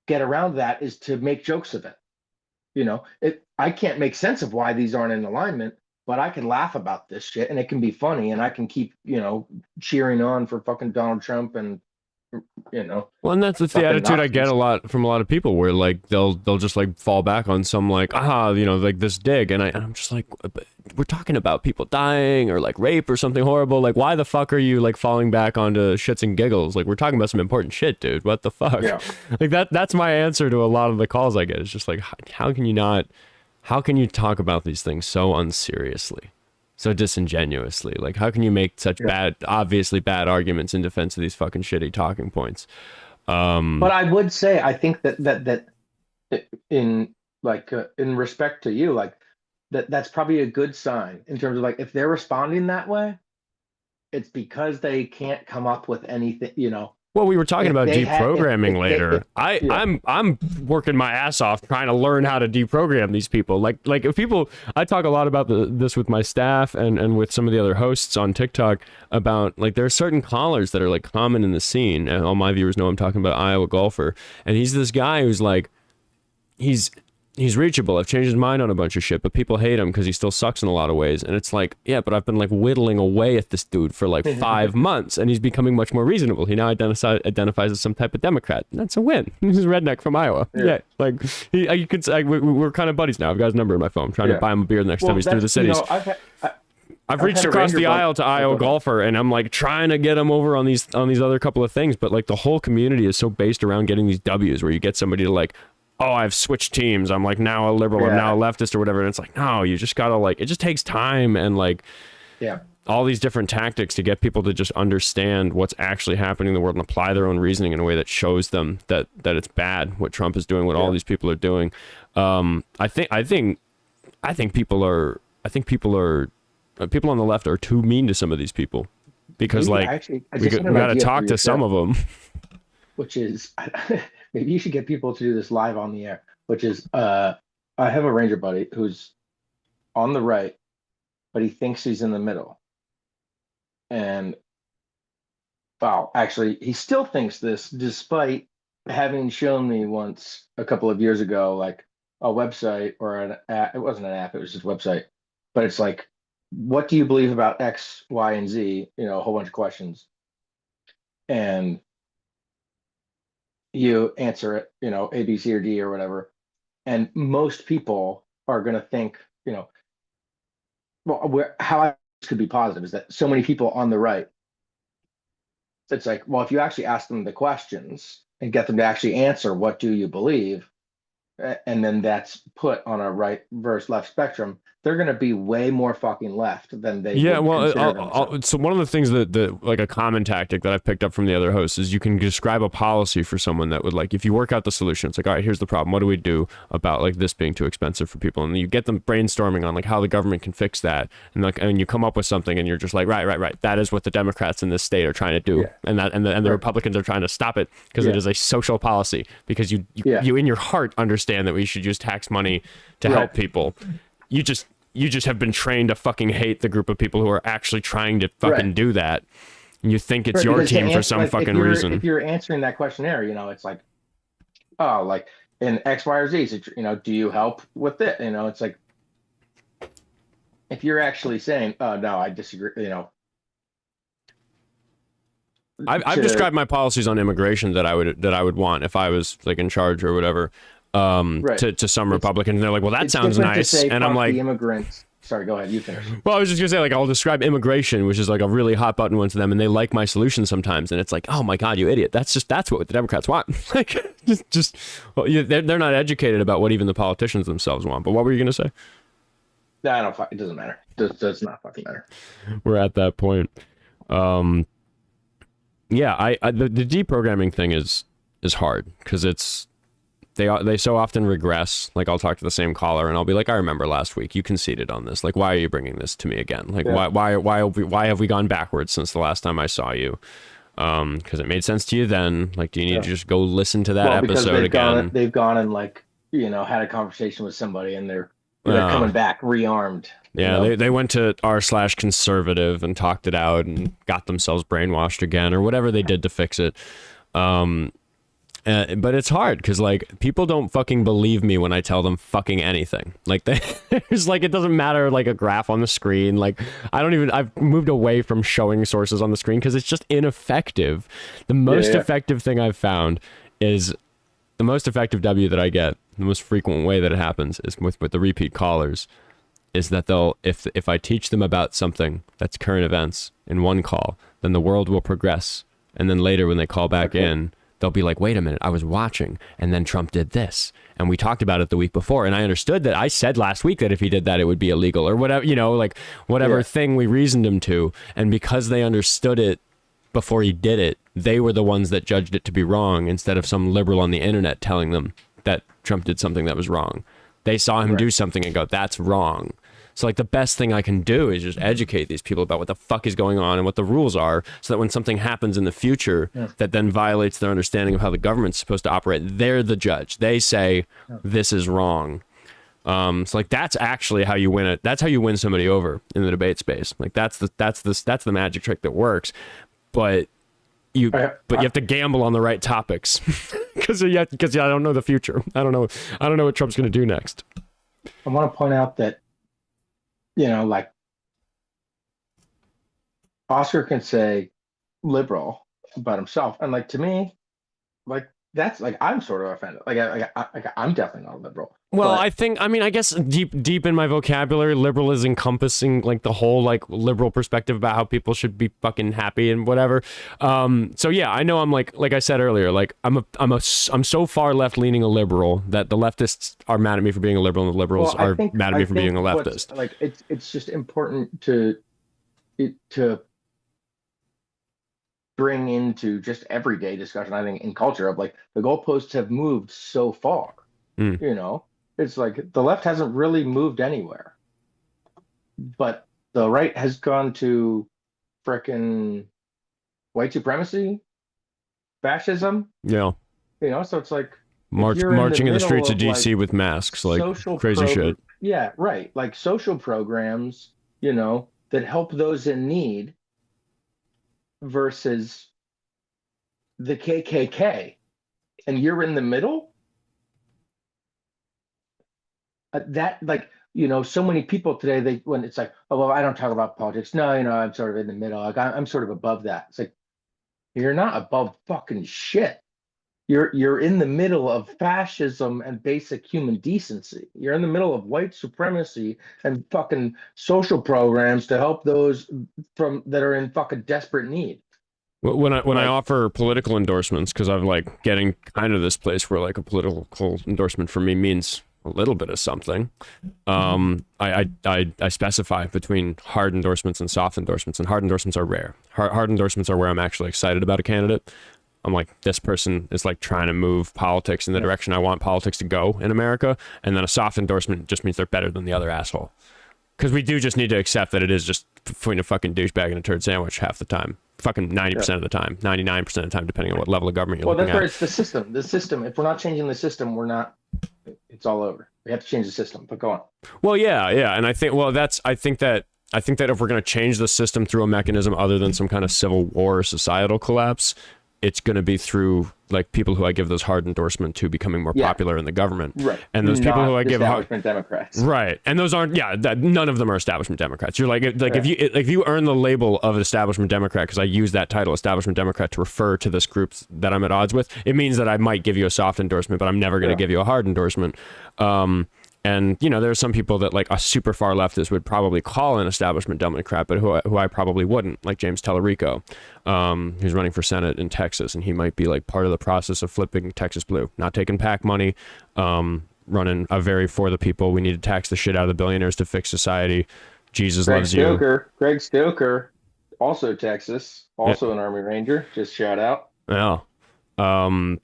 B: get around that is to make jokes of it. I can't make sense of why these aren't in alignment, but I can laugh about this shit and it can be funny and I can keep, cheering on for fucking Donald Trump and,
A: Well, and that's the
B: fucking
A: attitude I get
B: Nazis.
A: a lot from a lot of people, where like they'll just like fall back on some like like this dig, and I'm just like, but we're talking about people dying or like rape or something horrible. Like, why the fuck are you like falling back onto shits and giggles? Like, we're talking about some important shit, dude. What the fuck?
B: Yeah.
A: Like that's my answer to a lot of the calls I get. It's just like, how can you not? How can you talk about these things so unseriously? So disingenuously? Like, how can you make such obviously bad arguments in defense of these fucking shitty talking points?
B: But I would say, I think that in in respect to you, like that's probably a good sign in terms of like, if they're responding that way, it's because they can't come up with anything.
A: Well, we were talking
B: If
A: about
B: they had,
A: deprogramming
B: if
A: later. I'm working my ass off trying to learn how to deprogram these people. Like if people, I talk a lot about this with my staff and with some of the other hosts on TikTok about like there are certain callers that are like common in the scene, and all my viewers know I'm talking about Iowa Golfer, and he's this guy who's like he's reachable. I've changed his mind on a bunch of shit, but people hate him because he still sucks in a lot of ways. And it's like, yeah, but I've been like whittling away at this dude for like 5 months, and he's becoming much more reasonable. He now identifies as some type of Democrat. And that's a win. He's a redneck from Iowa. Yeah, like you could say we're kind of buddies now. I've got his number in my phone. I'm trying to buy him a beer the next time he's through the cities. I've reached across the aisle to Iowa Golfer, and I'm like trying to get him over on these other couple of things, but like the whole community is so based around getting these W's where you get somebody to like, oh, I've switched teams. I'm like now a liberal, I'm now a leftist or whatever. And it's like, no, you just gotta like, it just takes time and like all these different tactics to get people to just understand what's actually happening in the world and apply their own reasoning in a way that shows them that it's bad what Trump is doing, what all these people are doing. I think people on the left are too mean to some of these people because we got to talk to some of them.
B: Which is, maybe you should get people to do this live on the air, which is, I have a Ranger buddy who's on the right, but he thinks he's in the middle. And, well, actually, he still thinks this, despite having shown me once a couple of years ago, like a website or an app. It wasn't an app, it was just a website. But it's like, what do you believe about X, Y, and Z? A whole bunch of questions. And you answer it, A, B, C, or D, or whatever. And most people are going to think, well, how I could be positive is that so many people on the right, it's like, well, if you actually ask them the questions and get them to actually answer, what do you believe? And then that's put on a right versus left spectrum, they're going to be way more fucking left than they
A: so one of the things that like a common tactic that I've picked up from the other hosts is you can describe a policy for someone that would like, if you work out the solution, it's like, all right, here's the problem, what do we do about like this being too expensive for people, and then you get them brainstorming on like how the government can fix that, and you come up with something and you're just like, right, that is what the Democrats in this state are trying to do, and the Republicans are trying to stop it because it is a social policy, because you in your heart understand that we should use tax money to help people. You just have been trained to fucking hate the group of people who are actually trying to fucking do that. And you think it's your team for some fucking reason.
B: If you're answering that questionnaire, it's like, oh, like in X, Y, or Z, so, do you help with it? It's like, if you're actually saying, oh, no, I disagree,
A: I've described my policies on immigration that I would want if I was like in charge or whatever. To some Republicans, and they're like, well, that sounds nice, and I'm like,
B: the immigrants Sorry, go ahead. You finish.
A: Well, I was just gonna say, like, I'll describe immigration, which is like a really hot button one to them, and they like my solution sometimes, and it's like, oh my god, you idiot! That's what the Democrats want. Like, well, they're not educated about what even the politicians themselves want. But what were you gonna say?
B: No, I don't. It doesn't matter. It does not fucking matter.
A: We're at that point. Yeah, the deprogramming thing is hard because they so often regress. Like, I'll talk to the same caller and I'll be like, I remember last week you conceded on this. Like, why are you bringing this to me again? Like, why have we gone backwards since the last time I saw you? Because it made sense to you then. Like, do you need to just go listen to that episode again?
B: They've gone and, like, had a conversation with somebody and they're coming back rearmed.
A: Yeah, they went to r/conservative and talked it out and got themselves brainwashed again or whatever they did to fix it. But it's hard because, like, people don't fucking believe me when I tell them fucking anything. Like, there's like, it doesn't matter, like, a graph on the screen. Like, I've moved away from showing sources on the screen because it's just ineffective. The most effective thing I've found is the most effective W that I get, the most frequent way that it happens is with the repeat callers, is that they'll, if I teach them about something that's current events in one call, then the world will progress. And then later when they call back in, they'll be like, wait a minute, I was watching, and then Trump did this. And we talked about it the week before, and I understood that I said last week that if he did that, it would be illegal, or whatever, like, whatever thing we reasoned him to. And because they understood it before he did it, they were the ones that judged it to be wrong, instead of some liberal on the internet telling them that Trump did something that was wrong. They saw him do something and go, that's wrong. So, like, the best thing I can do is just educate these people about what the fuck is going on and what the rules are, so that when something happens in the future that then violates their understanding of how the government's supposed to operate, they're the judge. They say, this is wrong. So, like, that's actually how you win it. That's how you win somebody over in the debate space. Like, that's the magic trick that works. But you have to gamble on the right topics because I don't know the future. I don't know what Trump's going to do next.
B: I want to point out that, like, Oskar can say liberal about himself, and, like, to me, like, that's, like, I'm sort of offended. Like, I'm definitely not a liberal.
A: Well, I guess deep in my vocabulary, liberal is encompassing, like, the whole, like, liberal perspective about how people should be fucking happy and whatever. So yeah, I know I'm like I said earlier, like, I'm so far left leaning a liberal that the leftists are mad at me for being a liberal and the liberals are mad at me for being a leftist.
B: Like, it's just important to bring into just everyday discussion, I think, in culture, of, like, the goalposts have moved so far. It's like the left hasn't really moved anywhere, but the right has gone to frickin' white supremacy, fascism. So it's like
A: marching in the streets of DC, like, with masks, like, crazy shit.
B: Yeah, right. Like, social programs, that help those in need, versus the KKK, and you're in the middle. That, like, so many people today, when it's like, oh, well, I don't talk about politics. No, I'm sort of in the middle. Like, I'm sort of above that. It's like, you're not above fucking shit. You're in the middle of fascism and basic human decency. You're in the middle of white supremacy and fucking social programs to help those that are in fucking desperate need.
A: When I offer political endorsements, because I'm, like, getting kind of this place where, like, a political endorsement for me means a little bit of something. I specify between hard endorsements and soft endorsements, and hard endorsements are rare. Hard endorsements are where I'm actually excited about a candidate. I'm like, this person is, like, trying to move politics in the direction I want politics to go in America. And then a soft endorsement just means they're better than the other asshole. Because we do just need to accept that it is just between a fucking douchebag and a turd sandwich half the time. Fucking 90% of the time, 99% of the time, depending on what level of government you're looking at. Well, that's where
B: it's the system. The system. If we're not changing the system, it's all over. We have to change the system. But go on.
A: Well, yeah, and I think that if we're going to change the system through a mechanism other than some kind of civil war or societal collapse, it's going to be through, like, people who I give those hard endorsement to becoming more popular in the government.
B: Right.
A: And those people who I give
B: establishment Democrats.
A: Right. And those aren't, none of them are establishment Democrats. You're like if you earn the label of establishment Democrat, because I use that title, establishment Democrat, to refer to this group that I'm at odds with, it means that I might give you a soft endorsement, but I'm never going to give you a hard endorsement. And, you know, there are some people that like a super far leftist would probably call an establishment Democrat, but who I probably wouldn't, like James Tallarico, who's running for Senate in Texas. And he might be like part of the process of flipping Texas blue, not taking PAC money, running a very for the people. We need to tax the shit out of the billionaires to fix society. Jesus loves you.
B: Greg Stoker, also Texas, also an Army Ranger. Just shout out.
A: Yeah. But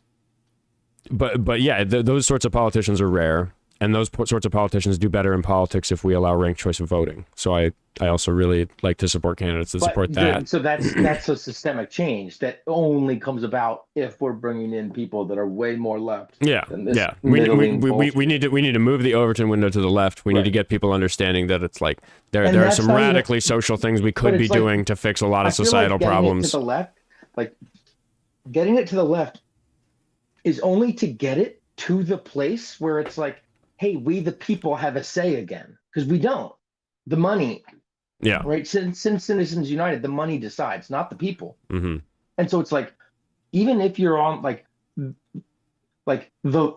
A: yeah, those sorts of politicians are rare. And those sorts of politicians do better in politics if we allow ranked choice of voting. So I also really like to support candidates that support that.
B: So that's a systemic change that only comes about if we're bringing in people that are way more left.
A: Yeah, yeah. We need to move the Overton window to the left. We need to get people understanding that it's like there are some radically social things we could be doing to fix a lot of societal problems.
B: To the left, like getting it to the left, is only to get it to the place where it's like, hey, we the people have a say again, because we don't. The money, right? Since Citizens United, the money decides, not the people.
A: Mm-hmm.
B: And so it's like, even if you're on like the,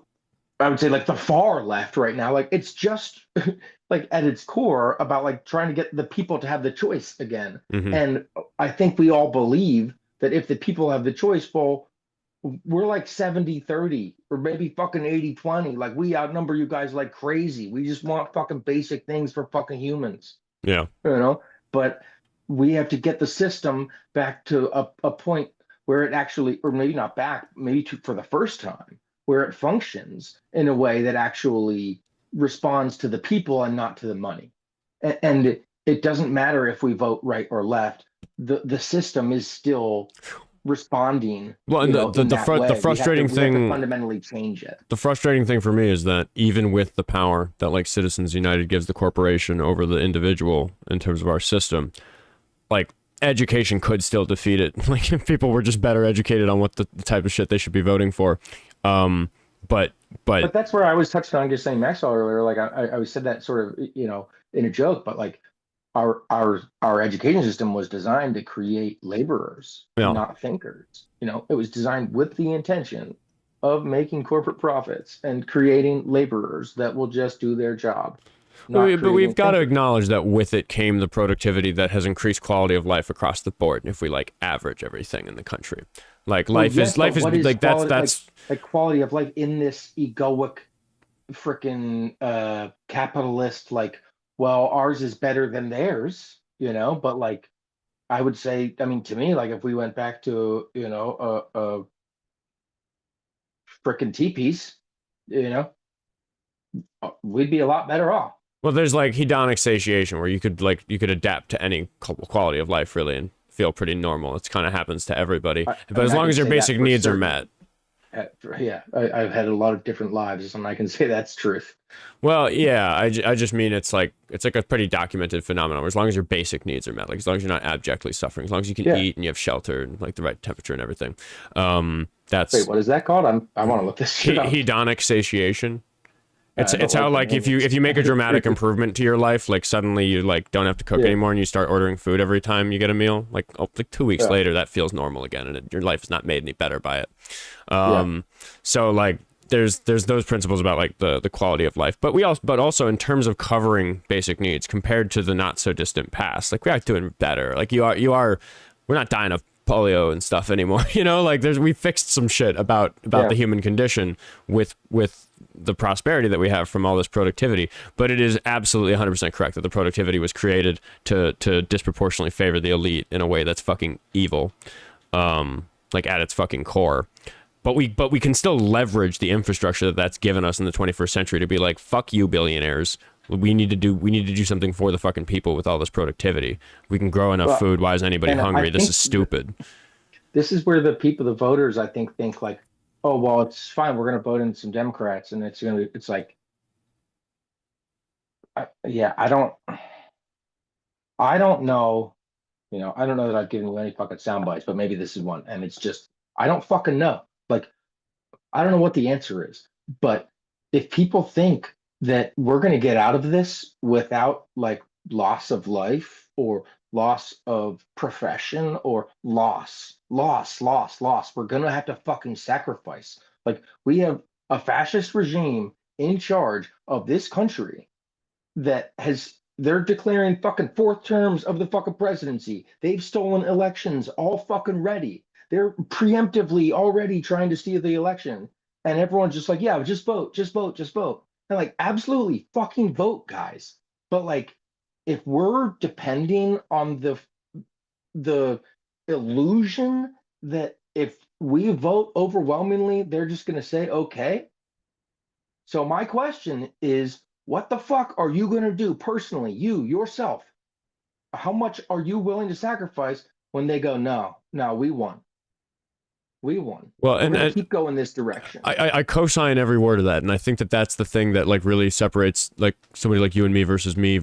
B: I would say like the far left right now, like it's just like at its core about like trying to get the people to have the choice again.
A: Mm-hmm.
B: And I think we all believe that if the people have the choice, well, we're like 70-30 or maybe fucking 80-20. Like we outnumber you guys like crazy. We just want fucking basic things for fucking humans.
A: Yeah.
B: You know, but we have to get the system back to a point where it actually, or maybe not back, maybe for the first time, where it functions in a way that actually responds to the people and not to the money. And it doesn't matter if we vote right or left. The system is still responding.
A: Well, and the frustrating thing,
B: we have to fundamentally change it.
A: The frustrating thing for me is that even with the power that like Citizens United gives the corporation over the individual in terms of our system, like education could still defeat it. Like if people were just better educated on what the type of shit they should be voting for. But
B: that's where I was touching on just saying Maxwell earlier. Like I said that sort of, you know, in a joke, but like our education system was designed to create laborers, not thinkers. You know, it was designed with the intention of making corporate profits and creating laborers that will just do their job.
A: But we've got to acknowledge that with it came the productivity that has increased quality of life across the board. If we like average everything in the country, like life is like that's
B: like quality of life in this egoic, freaking capitalist like. Well, ours is better than theirs, you know, but like, I would say, I mean, to me, like if we went back to, you know, a frickin' teepees, you know, we'd be a lot better off.
A: Well, there's like hedonic satiation where you could adapt to any quality of life really and feel pretty normal. It kind of happens to everybody, but as long as your basic needs are met.
B: Yeah, I've had a lot of different lives, and I can say that's truth.
A: Well, yeah, I just mean it's like a pretty documented phenomenon. Where as long as your basic needs are met, like as long as you're not abjectly suffering, as long as you can eat and you have shelter and like the right temperature and everything, that's.
B: Wait, what is that called? I want to look this shit up.
A: Hedonic satiation. It's how like if you make a dramatic improvement to your life, like suddenly you like don't have to cook anymore and you start ordering food every time you get a meal. Like 2 weeks later, that feels normal again, and your life is not made any better by it. So like there's those principles about like the quality of life, but also in terms of covering basic needs compared to the not so distant past, like we are doing better. Like we're not dying of polio and stuff anymore. You know, like we fixed some shit about the human condition with the prosperity that we have from all this productivity. But it is absolutely 100% correct that the productivity was created to disproportionately favor the elite in a way that's fucking evil, like at its fucking core. But we can still leverage the infrastructure that's given us in the 21st century to be like, fuck you, billionaires. We need to do something for the fucking people with all this productivity. We can grow enough food. Why is anybody hungry? This is stupid.
B: This is where the voters, I think like, oh, well, it's fine. We're going to vote in some Democrats, and it's like, I don't know. You know, I don't know that I've given you any fucking sound bites, but maybe this is one. And it's just, I don't fucking know. Like, I don't know what the answer is. But if people think that we're going to get out of this without like loss of life or loss of profession or loss, we're going to have to fucking sacrifice. Like, we have a fascist regime in charge of this country they're declaring fucking fourth terms of the fucking presidency. They've stolen elections all fucking ready. They're preemptively already trying to steal the election. And everyone's just like, yeah, just vote, just vote, just vote. And like, absolutely fucking vote, guys. But like, if we're depending on the illusion that if we vote overwhelmingly, they're just going to say, okay. So my question is, what the fuck are you going to do personally, you, yourself? How much are you willing to sacrifice when they go, no, no, we won. We won.
A: Well,
B: We're going to keep going this direction.
A: I co-sign every word of that, and I think that that's the thing that like really separates like somebody like you and me versus me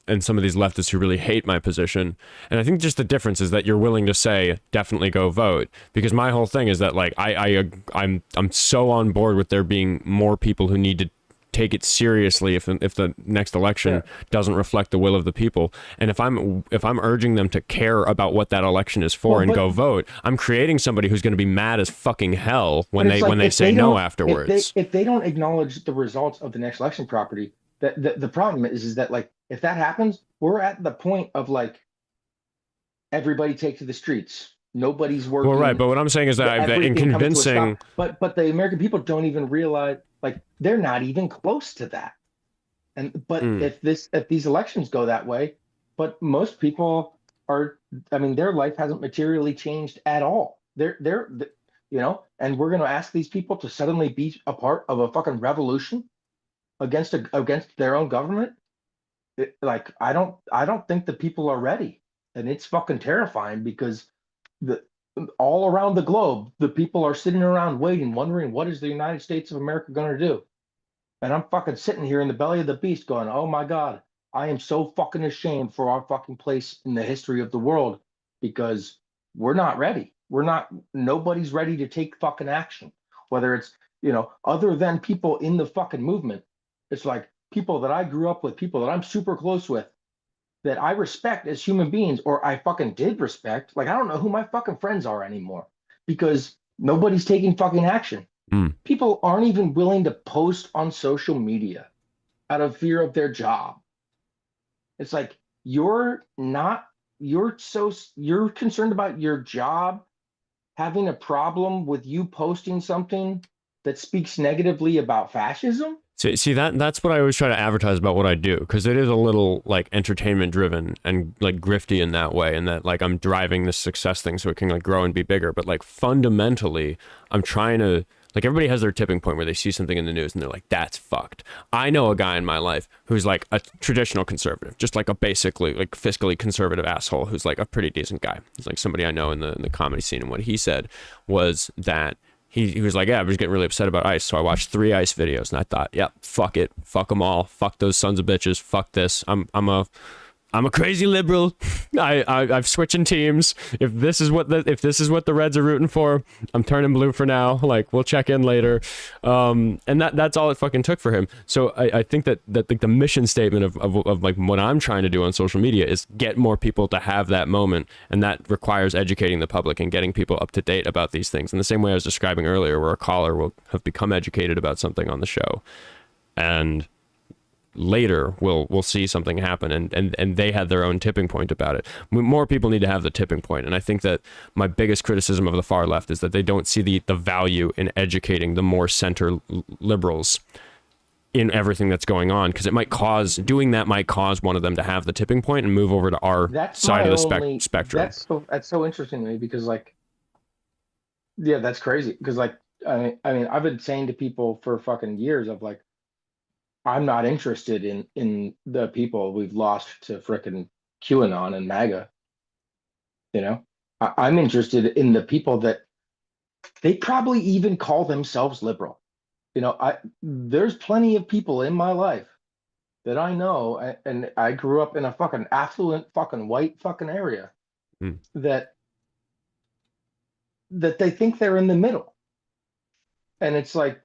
A: and some of these leftists who really hate my position. And I think just the difference is that you're willing to say definitely go vote, because my whole thing is that like I'm so on board with there being more people who need to take it seriously if the next election doesn't reflect the will of the people. And if I'm urging them to care about what that election is for and go vote, I'm creating somebody who's going to be mad as fucking hell when they say no afterwards.
B: If they don't acknowledge the results of the next election property, the problem is that like if that happens, we're at the point of like everybody take to the streets. Nobody's working.
A: Well, right, but what I'm saying is that in convincing,
B: but the American people don't even realize, like they're not even close to that. And if these elections go that way, but most people are, I mean, their life hasn't materially changed at all. They're and we're going to ask these people to suddenly be a part of a fucking revolution against their own government. I don't think the people are ready, and it's fucking terrifying because all around the globe, the people are sitting around waiting, wondering what is the United States of America going to do? And I'm fucking sitting here in the belly of the beast going, oh my God, I am so fucking ashamed for our fucking place in the history of the world because we're not ready. Nobody's ready to take fucking action. Whether it's, other than people in the fucking movement, it's like people that I grew up with, people that I'm super close with, that I respect as human beings, or I fucking did respect. Like, I don't know who my fucking friends are anymore because nobody's taking fucking action. People aren't even willing to post on social media out of fear of their job. It's like, you're concerned about your job having a problem with you posting something that speaks negatively about fascism.
A: See that's what I always try to advertise about what I do, because it is a little like entertainment driven and like grifty in that way, and that like I'm driving this success thing so it can like grow and be bigger. But like fundamentally, I'm trying to, like, everybody has their tipping point where they see something in the news and they're like, that's fucked. I know a guy in my life who's like a traditional conservative, just like a basically like fiscally conservative asshole who's like a pretty decent guy. He's like somebody I know in the comedy scene, and what he said was that he was like, yeah, I was getting really upset about ICE, so I watched 3 ICE videos, and I thought, yeah, fuck it, fuck them all, fuck those sons of bitches, fuck this. I'm a crazy liberal. I've switching teams. If this is what the Reds are rooting for, I'm turning blue for now. Like, we'll check in later. And that's all it fucking took for him. So I think that the mission statement of like what I'm trying to do on social media is get more people to have that moment, and that requires educating the public and getting people up to date about these things. In the same way I was describing earlier, where a caller will have become educated about something on the show, and later we'll see something happen, and they had their own tipping point about it. More people need to have the tipping point, and I think that my biggest criticism of the far left is that they don't see the value in educating the more center liberals in everything that's going on, because doing that might cause one of them to have the tipping point and move over to our side of the spectrum.
B: That's so interesting to me, because like, yeah, that's crazy, because like I mean I've been saying to people for fucking years of like, I'm not interested in the people we've lost to frickin' QAnon and MAGA. I'm interested in the people that they probably even call themselves liberal. There's plenty of people in my life that I know, and I grew up in a fucking affluent fucking white fucking area that they think they're in the middle. And it's like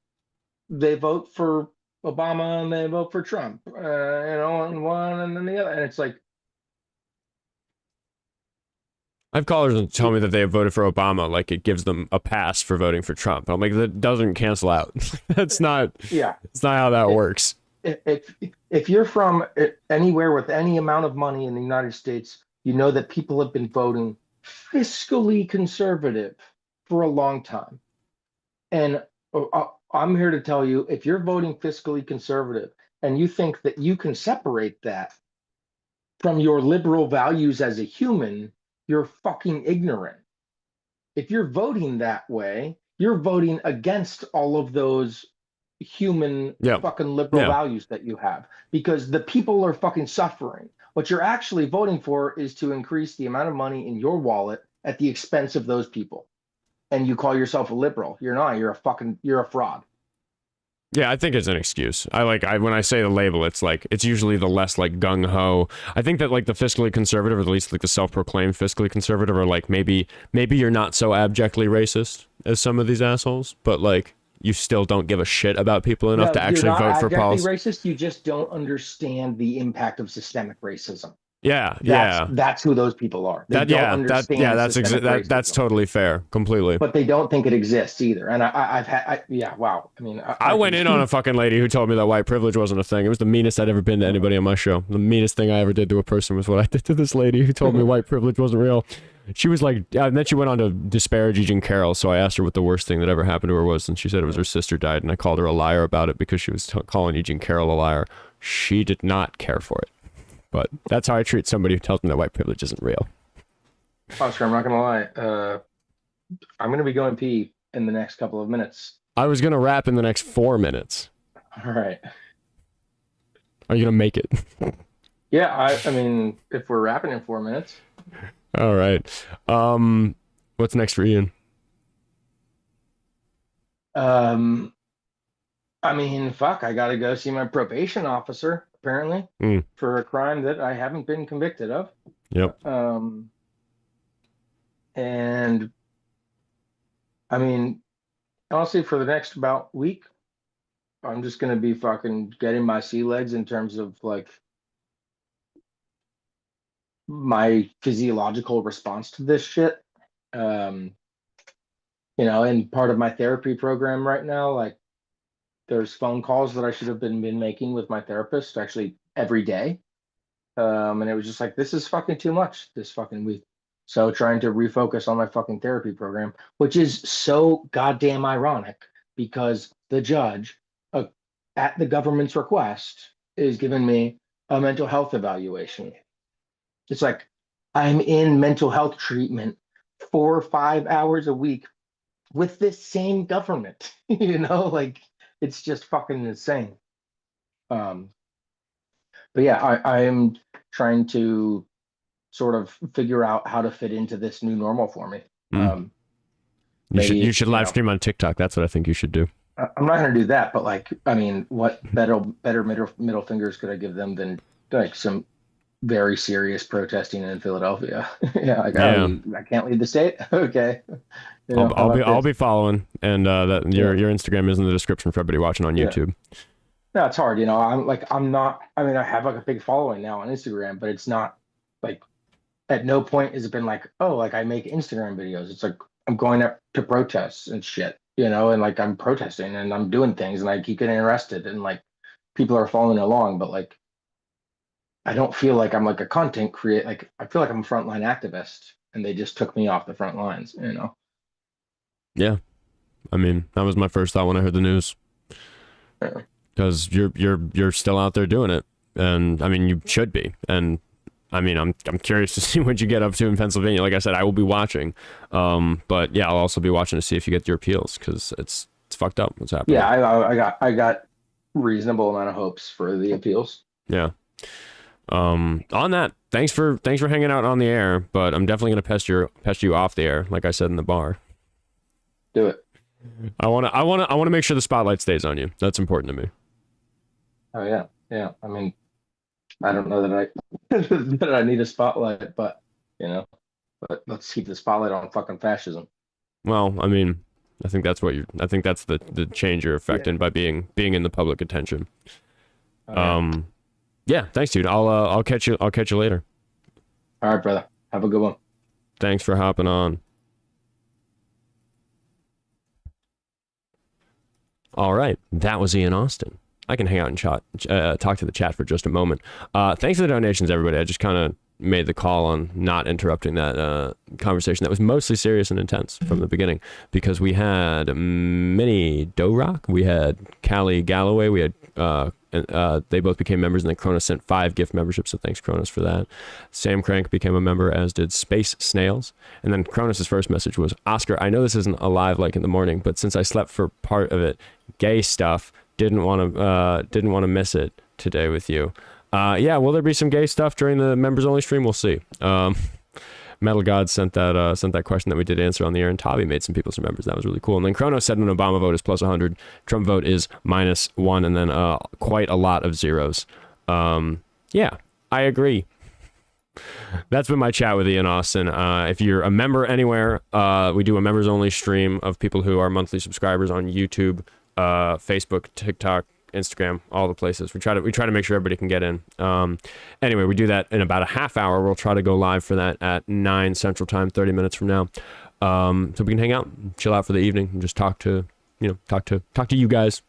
B: they vote for Obama and they vote for Trump, and one and then the other. And it's like,
A: I have callers that tell me that they have voted for Obama, like it gives them a pass for voting for Trump. I'm like, that doesn't cancel out. That's not.
B: Yeah,
A: it's not how that works.
B: if you're from anywhere with any amount of money in the United States, you know that people have been voting fiscally conservative for a long time. And I'm here to tell you, if you're voting fiscally conservative and you think that you can separate that from your liberal values as a human, you're fucking ignorant. If you're voting that way, you're voting against all of those human fucking liberal values that you have, because the people are fucking suffering. What you're actually voting for is to increase the amount of money in your wallet at the expense of those people. And you call yourself a liberal. You're not. You're a fraud.
A: Yeah, I think it's an excuse. When I say the label, it's like, it's usually the less like gung ho. I think that like the fiscally conservative, or at least like the self-proclaimed fiscally conservative, are like, maybe you're not so abjectly racist as some of these assholes, but like you still don't give a shit about people enough to actually vote for policy.
B: Racist. You just don't understand the impact of systemic racism.
A: Yeah,
B: that's who those people are. That's
A: totally fair, completely.
B: But they don't think it exists either. And wow. I mean,
A: I went in on a fucking lady who told me that white privilege wasn't a thing. It was the meanest I'd ever been to anybody on my show. The meanest thing I ever did to a person was what I did to this lady who told me white privilege wasn't real. She was like, and then she went on to disparage Eugene Carroll. So I asked her what the worst thing that ever happened to her was, and she said it was her sister died, and I called her a liar about it because she was calling Eugene Carroll a liar. She did not care for it. But that's how I treat somebody who tells me that white privilege isn't real.
B: Oscar, I'm not going to lie. I'm going to be going pee in the next couple of minutes.
A: I was going to wrap in the next 4 minutes.
B: All right.
A: Are you going to make it?
B: Yeah, I mean, if we're wrapping in 4 minutes.
A: All right. What's next for Ian?
B: I mean, fuck, I got to go see my probation officer, apparently, for a crime that I haven't been convicted of.
A: Yep.
B: And I mean, honestly, for the next about week, I'm just going to be fucking getting my sea legs in terms of like my physiological response to this shit. And part of my therapy program right now, like, there's phone calls that I should have been making with my therapist actually every day. And it was just like, this is fucking too much this fucking week. So trying to refocus on my fucking therapy program, which is so goddamn ironic because the judge, at the government's request, is giving me a mental health evaluation. It's like, I'm in mental health treatment 4 or 5 hours a week with this same government, like, it's just fucking insane. But yeah, I am trying to sort of figure out how to fit into this new normal for me.
A: You should live stream on TikTok. That's what I think you should do.
B: I'm not going to do that, but like, I mean, what better middle fingers could I give them than like some very serious protesting in Philadelphia? I can't leave the state. Okay.
A: I'll be following, and your Instagram is in the description for everybody watching on YouTube.
B: No, it's hard. I have like a big following now on Instagram, but it's not like, at no point has it been like, oh, like I make Instagram videos. It's like I'm going up to protests and shit, and like I'm protesting and I'm doing things and I keep getting arrested and like people are following along, but like I don't feel like I'm like a content creator. Like I feel like I'm a frontline activist and they just took me off the front lines,
A: Yeah. I mean, that was my first thought when I heard the news. Because you're still out there doing it. And I mean, you should be. And I mean, I'm curious to see what you get up to in Pennsylvania. Like I said, I will be watching. But yeah, I'll also be watching to see if you get your appeals, because it's fucked up what's happening.
B: Yeah, I got reasonable amount of hopes for the appeals.
A: Yeah. On that, thanks for hanging out on the air, but I'm definitely gonna pest you off the air, like I said in the bar.
B: Do it.
A: I wanna make sure the spotlight stays on you. That's important to me.
B: Oh yeah. I mean, I don't know that I need a spotlight, but but let's keep the spotlight on fucking fascism.
A: Well, I mean, I think that's the change you're affecting by being in the public attention. Okay. Yeah, thanks, dude. I'll catch you later.
B: All right, brother. Have a good one.
A: Thanks for hopping on. All right, that was Ian Austin. I can hang out and talk to the chat for just a moment. Thanks for the donations, everybody. I just kind of made the call on not interrupting that conversation that was mostly serious and intense from the beginning, because we had Minnie Dorak, we had Callie Galloway, we had they both became members, and then Cronus sent 5 gift memberships, so thanks Cronus for that. Sam Crank became a member, as did Space Snails. And then Cronus's first message was, Oscar, I know this isn't a live like in the morning, but since I slept for part of it, gay stuff, didn't want to miss it today with you. Yeah, will there be some gay stuff during the members only stream? We'll see. Metal God sent that question that we did answer on the air, and Tavi made some people some members. That was really cool. And then Chrono said an Obama vote is plus 100, Trump vote is -1, and then quite a lot of zeros. Yeah, I agree. That's been my chat with Ian Austin. If you're a member anywhere, we do a members only stream of people who are monthly subscribers on YouTube, Facebook, TikTok, Instagram, all the places. We try to make sure everybody can get in. Anyway, we do that in about a half hour. We'll try to go live for that at 9 Central Time, 30 minutes from now. So we can hang out, chill out for the evening, and just talk to you guys.